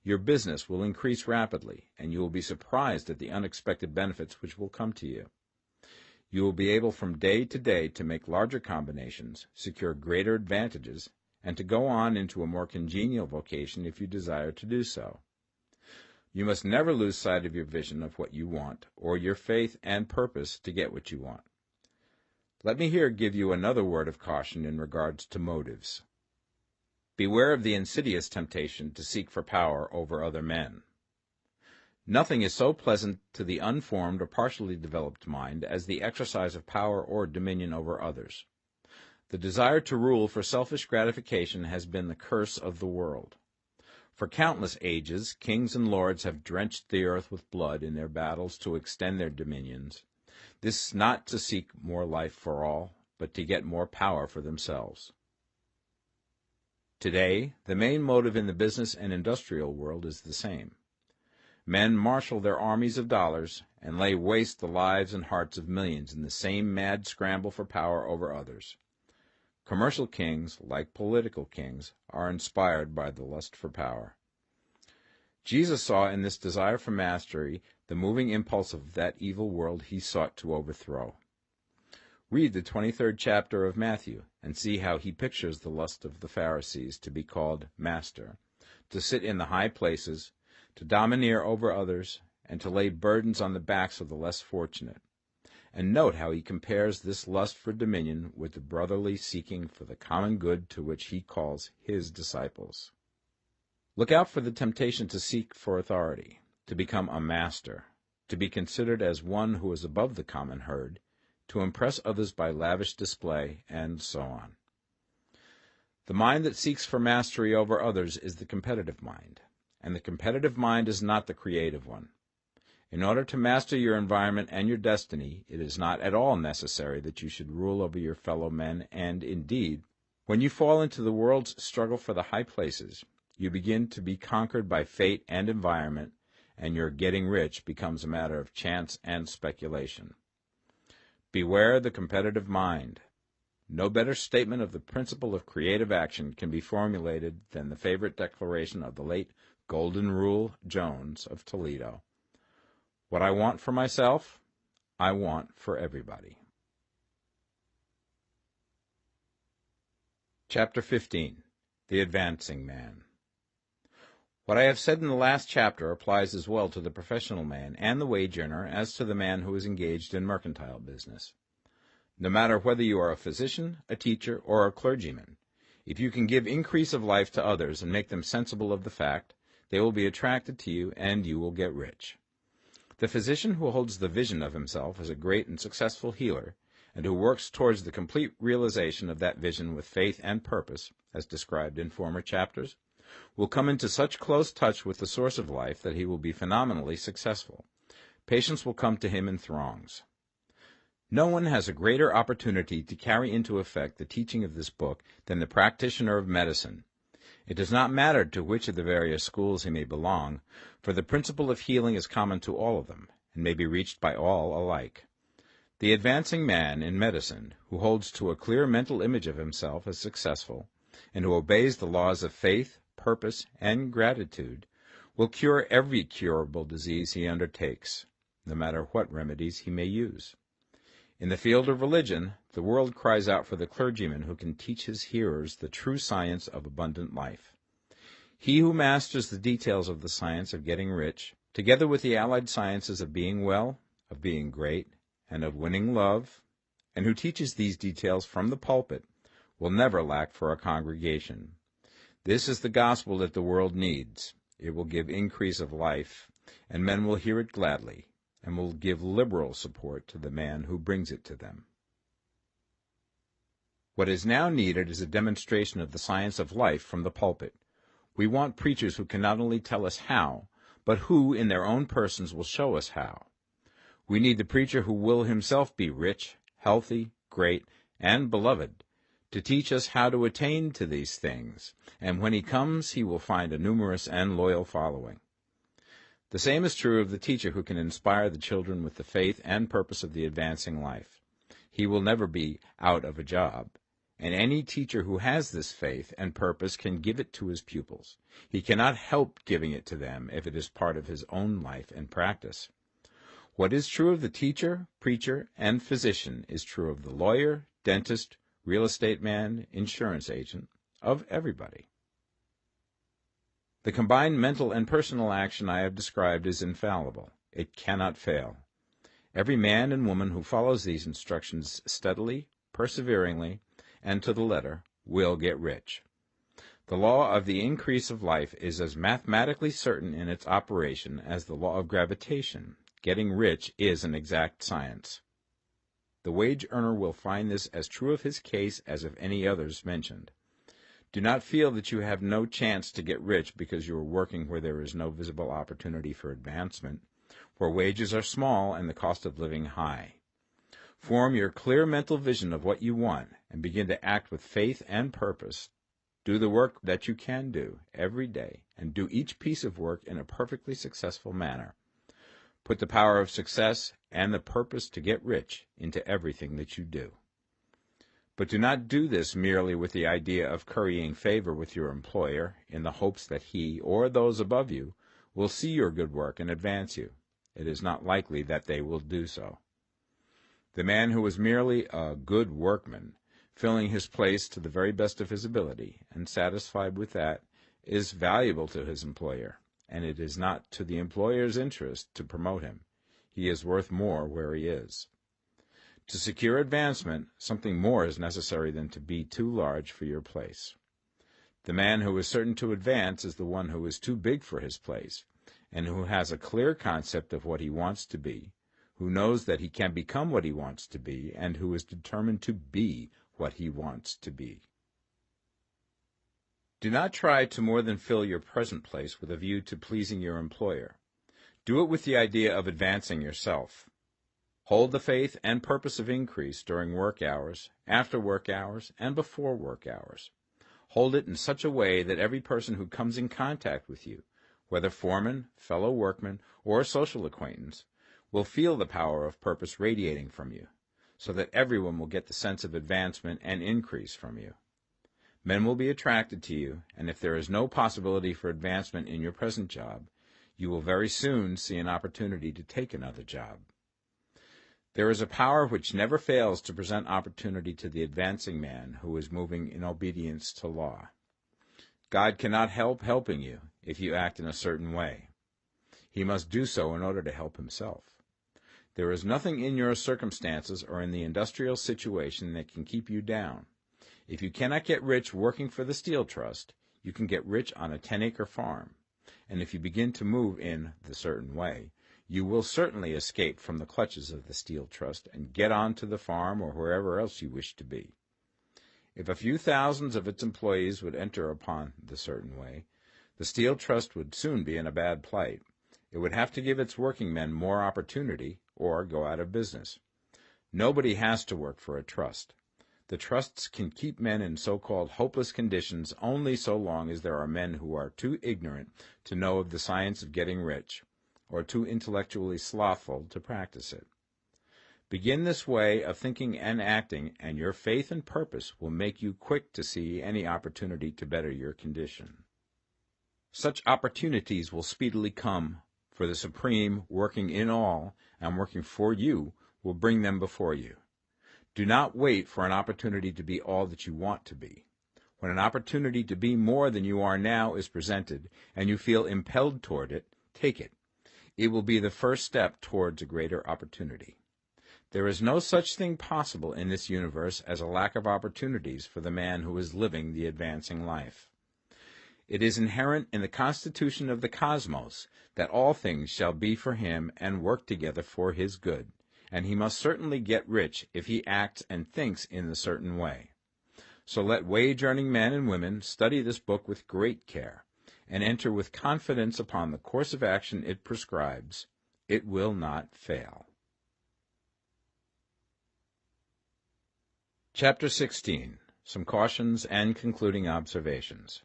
Your business will increase rapidly, and you will be surprised at the unexpected benefits which will come to you. You will be able from day to day to make larger combinations, secure greater advantages, and to go on into a more congenial vocation if you desire to do so. You must never lose sight of your vision of what you want, or your faith and purpose to get what you want. Let me here give you another word of caution in regards to motives. Beware of the insidious temptation to seek for power over other men. Nothing is so pleasant to the unformed or partially developed mind as the exercise of power or dominion over others. The desire to rule for selfish gratification has been the curse of the world. For countless ages, kings and lords have drenched the earth with blood in their battles to extend their dominions. This not to seek more life for all, but to get more power for themselves. Today, the main motive in the business and industrial world is the same. Men marshal their armies of dollars and lay waste the lives and hearts of millions in the same mad scramble for power over others. Commercial kings, like political kings, are inspired by the lust for power. Jesus saw in this desire for mastery the moving impulse of that evil world he sought to overthrow. Read the 23rd chapter of Matthew and see how he pictures the lust of the Pharisees to be called master, to sit in the high places, to domineer over others, and to lay burdens on the backs of the less fortunate. And note how he compares this lust for dominion with the brotherly seeking for the common good to which he calls his disciples. Look out for the temptation to seek for authority, to become a master, to be considered as one who is above the common herd, to impress others by lavish display, and so on. The mind that seeks for mastery over others is the competitive mind, and the competitive mind is not the creative one. In order to master your environment and your destiny, it is not at all necessary that you should rule over your fellow men, and, indeed, when you fall into the world's struggle for the high places, you begin to be conquered by fate and environment, and your getting rich becomes a matter of chance and speculation. Beware the competitive mind. No better statement of the principle of creative action can be formulated than the favorite declaration of the late Golden Rule Jones of Toledo. What I want for myself, I want for everybody. Chapter 15. The Advancing Man. What I have said in the last chapter applies as well to the professional man and the wage earner as to the man who is engaged in mercantile business. No matter whether you are a physician, a teacher, or a clergyman, if you can give increase of life to others and make them sensible of the fact, they will be attracted to you and you will get rich. The physician who holds the vision of himself as a great and successful healer, and who works towards the complete realization of that vision with faith and purpose, as described in former chapters, will come into such close touch with the source of life that he will be phenomenally successful. Patients will come to him in throngs. No one has a greater opportunity to carry into effect the teaching of this book than the practitioner of medicine. It does not matter to which of the various schools he may belong, for the principle of healing is common to all of them, and may be reached by all alike. The advancing man in medicine, who holds to a clear mental image of himself as successful, and who obeys the laws of faith, purpose, and gratitude, will cure every curable disease he undertakes, no matter what remedies he may use. In the field of religion, the world cries out for the clergyman who can teach his hearers the true science of abundant life. He who masters the details of the science of getting rich, together with the allied sciences of being well, of being great, and of winning love, and who teaches these details from the pulpit, will never lack for a congregation. This is the gospel that the world needs. It will give increase of life, and men will hear it gladly, and will give liberal support to the man who brings it to them. What is now needed is a demonstration of the science of life from the pulpit. We want preachers who can not only tell us how, but who, in their own persons, will show us how. We need the preacher who will himself be rich, healthy, great, and beloved, to teach us how to attain to these things, and when he comes he will find a numerous and loyal following. The same is true of the teacher who can inspire the children with the faith and purpose of the advancing life. He will never be out of a job, and any teacher who has this faith and purpose can give it to his pupils. He cannot help giving it to them if it is part of his own life and practice. What is true of the teacher, preacher, and physician is true of the lawyer, dentist, real estate man, insurance agent, of everybody. The combined mental and personal action I have described is infallible. It cannot fail. Every man and woman who follows these instructions steadily, perseveringly, and to the letter will get rich. The law of the increase of life is as mathematically certain in its operation as the law of gravitation. Getting rich is an exact science. The wage earner will find this as true of his case as of any others mentioned. Do not feel that you have no chance to get rich because you are working where there is no visible opportunity for advancement, where wages are small and the cost of living high. Form your clear mental vision of what you want and begin to act with faith and purpose. Do the work that you can do every day and do each piece of work in a perfectly successful manner. Put the power of success and the purpose to get rich into everything that you do. But do not do this merely with the idea of currying favor with your employer in the hopes that he or those above you will see your good work and advance you. It is not likely that they will do so. The man who is merely a good workman, filling his place to the very best of his ability, and satisfied with that, is valuable to his employer, and it is not to the employer's interest to promote him. He is worth more where he is. To secure advancement, something more is necessary than to be too large for your place. The man who is certain to advance is the one who is too big for his place, and who has a clear concept of what he wants to be, who knows that he can become what he wants to be, and who is determined to be what he wants to be. Do not try to more than fill your present place with a view to pleasing your employer. Do it with the idea of advancing yourself. Hold the faith and purpose of increase during work hours, after work hours, and before work hours. Hold it in such a way that every person who comes in contact with you, whether foreman, fellow workman, or social acquaintance, will feel the power of purpose radiating from you, so that everyone will get the sense of advancement and increase from you. Men will be attracted to you, and if there is no possibility for advancement in your present job, you will very soon see an opportunity to take another job. There is a power which never fails to present opportunity to the advancing man who is moving in obedience to law. God cannot help helping you if you act in a certain way. He must do so in order to help himself. There is nothing in your circumstances or in the industrial situation that can keep you down. If you cannot get rich working for the Steel Trust, you can get rich on a 10-acre farm. And if you begin to move in the certain way, you will certainly escape from the clutches of the Steel Trust and get on to the farm or wherever else you wish to be. If a few thousands of its employees would enter upon the certain way, the Steel Trust would soon be in a bad plight. It would have to give its working men more opportunity or go out of business. Nobody has to work for a trust. The trusts can keep men in so-called hopeless conditions only so long as there are men who are too ignorant to know of the science of getting rich, or too intellectually slothful to practice it. Begin this way of thinking and acting, and your faith and purpose will make you quick to see any opportunity to better your condition. Such opportunities will speedily come, for the Supreme, working in all and working for you, will bring them before you. Do not wait for an opportunity to be all that you want to be. When an opportunity to be more than you are now is presented, and you feel impelled toward it, take it. It will be the first step towards a greater opportunity. There is no such thing possible in this universe as a lack of opportunities for the man who is living the advancing life. It is inherent in the constitution of the cosmos that all things shall be for him and work together for his good, and he must certainly get rich if he acts and thinks in the certain way. So let wage-earning men and women study this book with great care and enter with confidence upon the course of action it prescribes. It will not fail. Chapter 16. Some Cautions and Concluding Observations.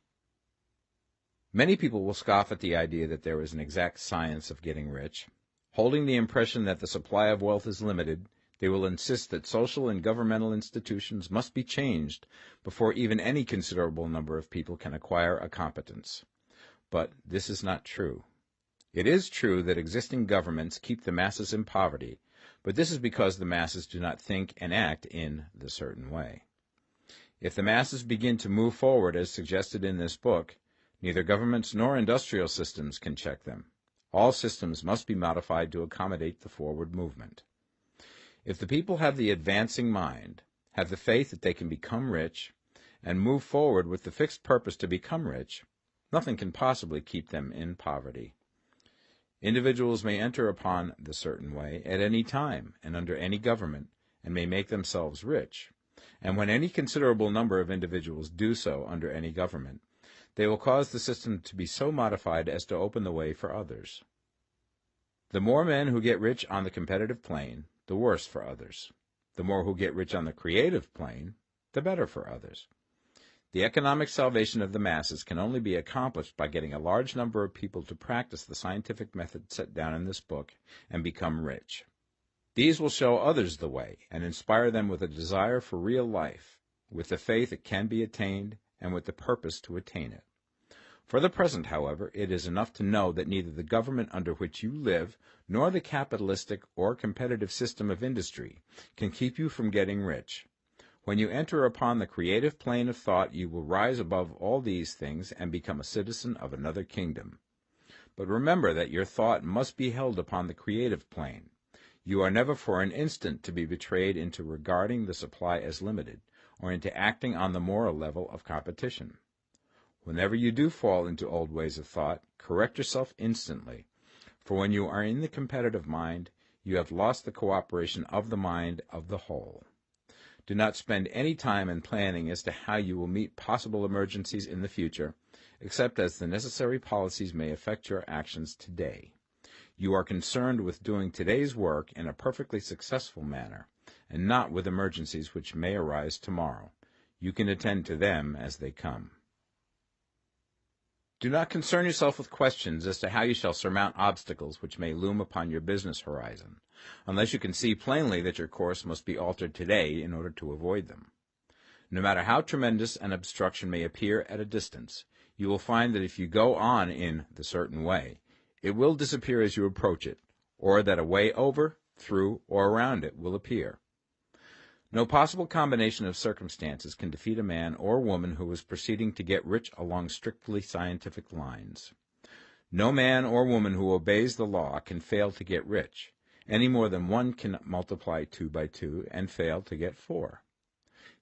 Many people will scoff at the idea that there is an exact science of getting rich. Holding the impression that the supply of wealth is limited, they will insist that social and governmental institutions must be changed before even any considerable number of people can acquire a competence. But this is not true. It is true that existing governments keep the masses in poverty, but this is because the masses do not think and act in the certain way. If the masses begin to move forward as suggested in this book, neither governments nor industrial systems can check them. All systems must be modified to accommodate the forward movement. If the people have the advancing mind, have the faith that they can become rich, and move forward with the fixed purpose to become rich, nothing can possibly keep them in poverty. Individuals may enter upon the certain way at any time and under any government, and may make themselves rich. And when any considerable number of individuals do so under any government, they will cause the system to be so modified as to open the way for others. The more men who get rich on the competitive plane, the worse for others. The more who get rich on the creative plane, the better for others. The economic salvation of the masses can only be accomplished by getting a large number of people to practice the scientific method set down in this book and become rich. These will show others the way and inspire them with a desire for real life, with the faith it can be attained, and with the purpose to attain it. For the present, however, it is enough to know that neither the government under which you live nor the capitalistic or competitive system of industry can keep you from getting rich. When you enter upon the creative plane of thought, you will rise above all these things and become a citizen of another kingdom. But remember that your thought must be held upon the creative plane. You are never for an instant to be betrayed into regarding the supply as limited, or into acting on the moral level of competition. Whenever you do fall into old ways of thought, correct yourself instantly, for when you are in the competitive mind, you have lost the cooperation of the mind of the whole. Do not spend any time in planning as to how you will meet possible emergencies in the future, except as the necessary policies may affect your actions today. You are concerned with doing today's work in a perfectly successful manner, and not with emergencies which may arise tomorrow. You can attend to them as they come. Do not concern yourself with questions as to how you shall surmount obstacles which may loom upon your business horizon, unless you can see plainly that your course must be altered today in order to avoid them. No matter how tremendous an obstruction may appear at a distance, you will find that if you go on in the certain way, it will disappear as you approach it, or that a way over, through, or around it will appear. No possible combination of circumstances can defeat a man or woman who is proceeding to get rich along strictly scientific lines. No man or woman who obeys the law can fail to get rich, any more than one can multiply 2 by 2 and fail to get 4.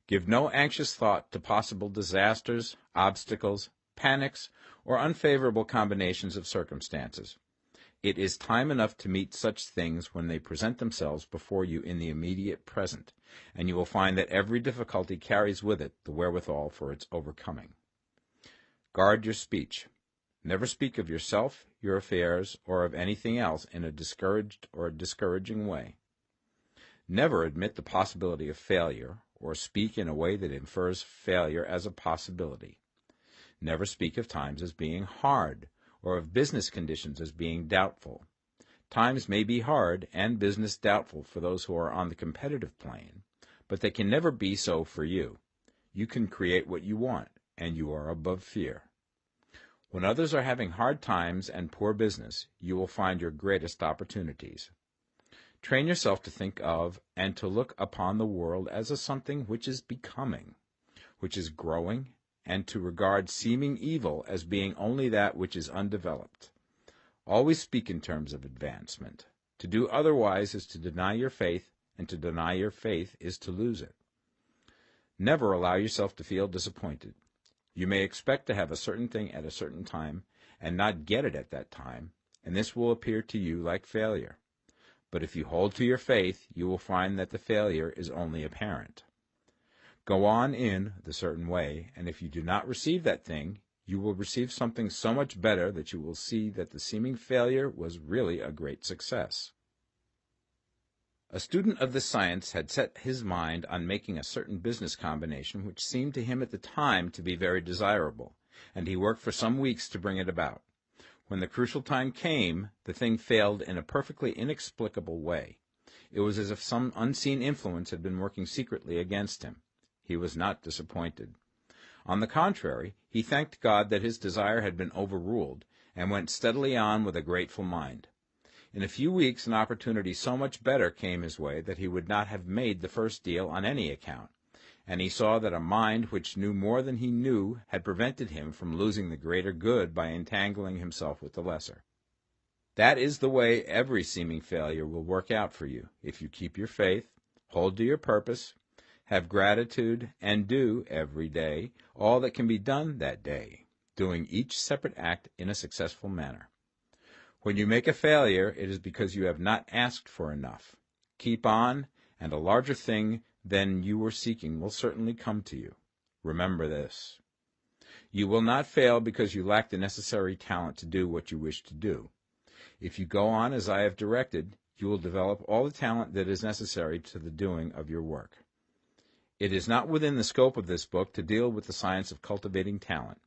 Give no anxious thought to possible disasters, obstacles, panics, or unfavorable combinations of circumstances. It is time enough to meet such things when they present themselves before you in the immediate present, and you will find that every difficulty carries with it the wherewithal for its overcoming. Guard your speech. Never speak of yourself, your affairs, or of anything else in a discouraged or discouraging way. Never admit the possibility of failure, or speak in a way that infers failure as a possibility. Never speak of times as being hard, or of business conditions as being doubtful. Times may be hard and business doubtful for those who are on the competitive plane, but they can never be so for you. You can create what you want, and you are above fear. When others are having hard times and poor business, you will find your greatest opportunities. Train yourself to think of and to look upon the world as a something which is becoming, which is growing, and to regard seeming evil as being only that which is undeveloped. Always speak in terms of advancement. To do otherwise is to deny your faith, and to deny your faith is to lose it. Never allow yourself to feel disappointed. You may expect to have a certain thing at a certain time, and not get it at that time, and this will appear to you like failure. But if you hold to your faith, you will find that the failure is only apparent. Go on in the certain way, and if you do not receive that thing, you will receive something so much better that you will see that the seeming failure was really a great success. A student of this science had set his mind on making a certain business combination which seemed to him at the time to be very desirable, and he worked for some weeks to bring it about. When the crucial time came, the thing failed in a perfectly inexplicable way. It was as if some unseen influence had been working secretly against him. He was not disappointed. On the contrary, he thanked God that his desire had been overruled, and went steadily on with a grateful mind. In a few weeks an opportunity so much better came his way that he would not have made the first deal on any account, and he saw that a mind which knew more than he knew had prevented him from losing the greater good by entangling himself with the lesser. That is the way every seeming failure will work out for you, if you keep your faith, hold to your purpose, have gratitude, and do, every day, all that can be done that day, doing each separate act in a successful manner. When you make a failure, it is because you have not asked for enough. Keep on, and a larger thing than you were seeking will certainly come to you. Remember this. You will not fail because you lack the necessary talent to do what you wish to do. If you go on as I have directed, you will develop all the talent that is necessary to the doing of your work. It is not within the scope of this book to deal with the science of cultivating talent,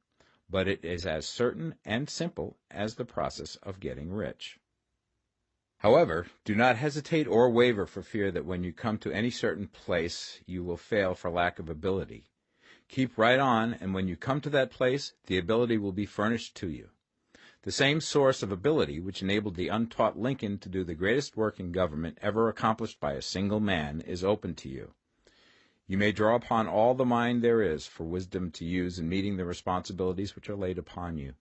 but it is as certain and simple as the process of getting rich. However, do not hesitate or waver for fear that when you come to any certain place you will fail for lack of ability. Keep right on, and when you come to that place, the ability will be furnished to you. The same source of ability which enabled the untaught Lincoln to do the greatest work in government ever accomplished by a single man is open to you. You may draw upon all the mind there is for wisdom to use in meeting the responsibilities which are laid upon you.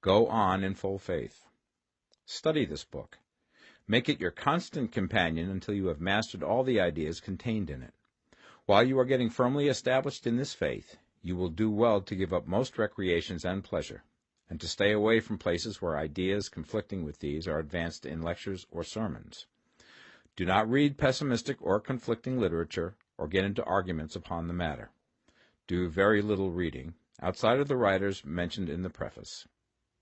Go on in full faith. Study this book. Make it your constant companion until you have mastered all the ideas contained in it. While you are getting firmly established in this faith, you will do well to give up most recreations and pleasure, and to stay away from places where ideas conflicting with these are advanced in lectures or sermons. Do not read pessimistic or conflicting literature, or get into arguments upon the matter. Do very little reading, outside of the writers mentioned in the preface.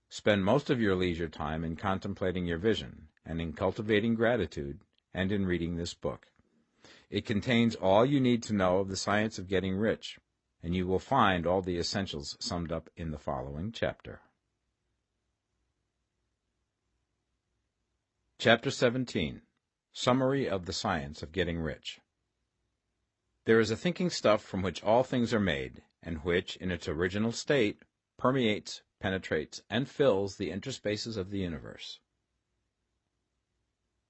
Spend most of your leisure time in contemplating your vision, and in cultivating gratitude, and in reading this book. It contains all you need to know of the science of getting rich, and you will find all the essentials summed up in the following chapter. Chapter 17. Summary of the Science of Getting Rich. There is a thinking stuff from which all things are made, and which, in its original state, permeates, penetrates, and fills the interspaces of the universe.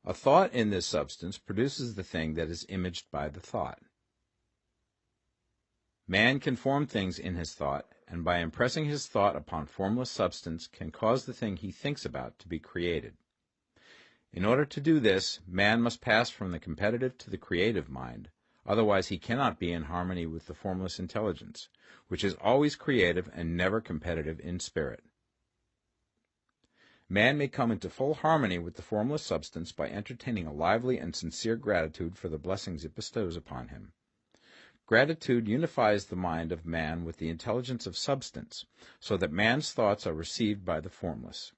A thought in this substance produces the thing that is imaged by the thought. Man can form things in his thought, and by impressing his thought upon formless substance can cause the thing he thinks about to be created. In order to do this, man must pass from the competitive to the creative mind, otherwise he cannot be in harmony with the formless intelligence, which is always creative and never competitive in spirit. Man may come into full harmony with the formless substance by entertaining a lively and sincere gratitude for the blessings it bestows upon him. Gratitude unifies the mind of man with the intelligence of substance, so that man's thoughts are received by the formless.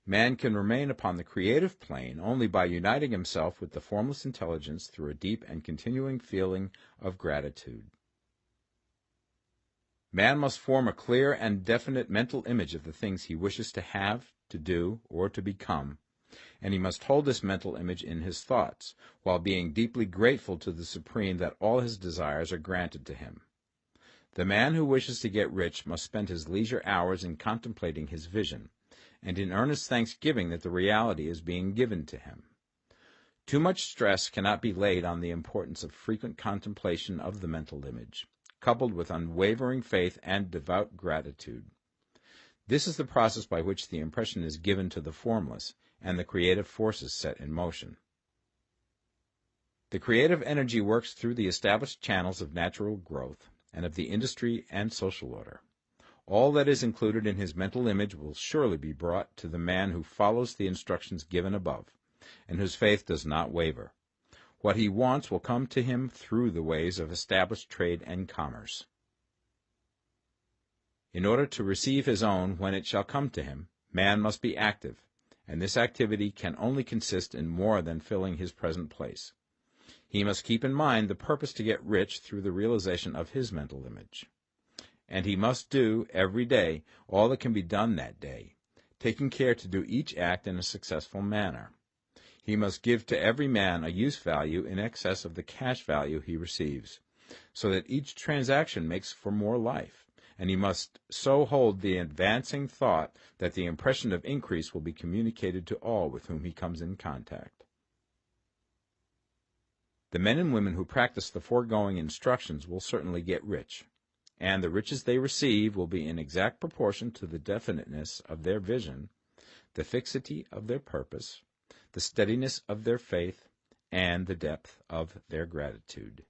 Man can remain upon the creative plane only by uniting himself with the formless intelligence through a deep and continuing feeling of gratitude. Man must form a clear and definite mental image of the things he wishes to have, to do, or to become, and he must hold this mental image in his thoughts, while being deeply grateful to the Supreme that all his desires are granted to him. The man who wishes to get rich must spend his leisure hours in contemplating his vision, and in earnest thanksgiving that the reality is being given to him. Too much stress cannot be laid on the importance of frequent contemplation of the mental image, coupled with unwavering faith and devout gratitude. This is the process by which the impression is given to the formless, and the creative forces set in motion. The creative energy works through the established channels of natural growth, and of the industry and social order. All that is included in his mental image will surely be brought to the man who follows the instructions given above, and whose faith does not waver. What he wants will come to him through the ways of established trade and commerce. In order to receive his own when it shall come to him, man must be active, and this activity can only consist in more than filling his present place. He must keep in mind the purpose to get rich through the realization of his mental image. And he must do, every day, all that can be done that day, taking care to do each act in a successful manner. He must give to every man a use value in excess of the cash value he receives, so that each transaction makes for more life, and he must so hold the advancing thought that the impression of increase will be communicated to all with whom he comes in contact. The men and women who practice the foregoing instructions will certainly get rich, and the riches they receive will be in exact proportion to the definiteness of their vision, the fixity of their purpose, the steadiness of their faith, and the depth of their gratitude.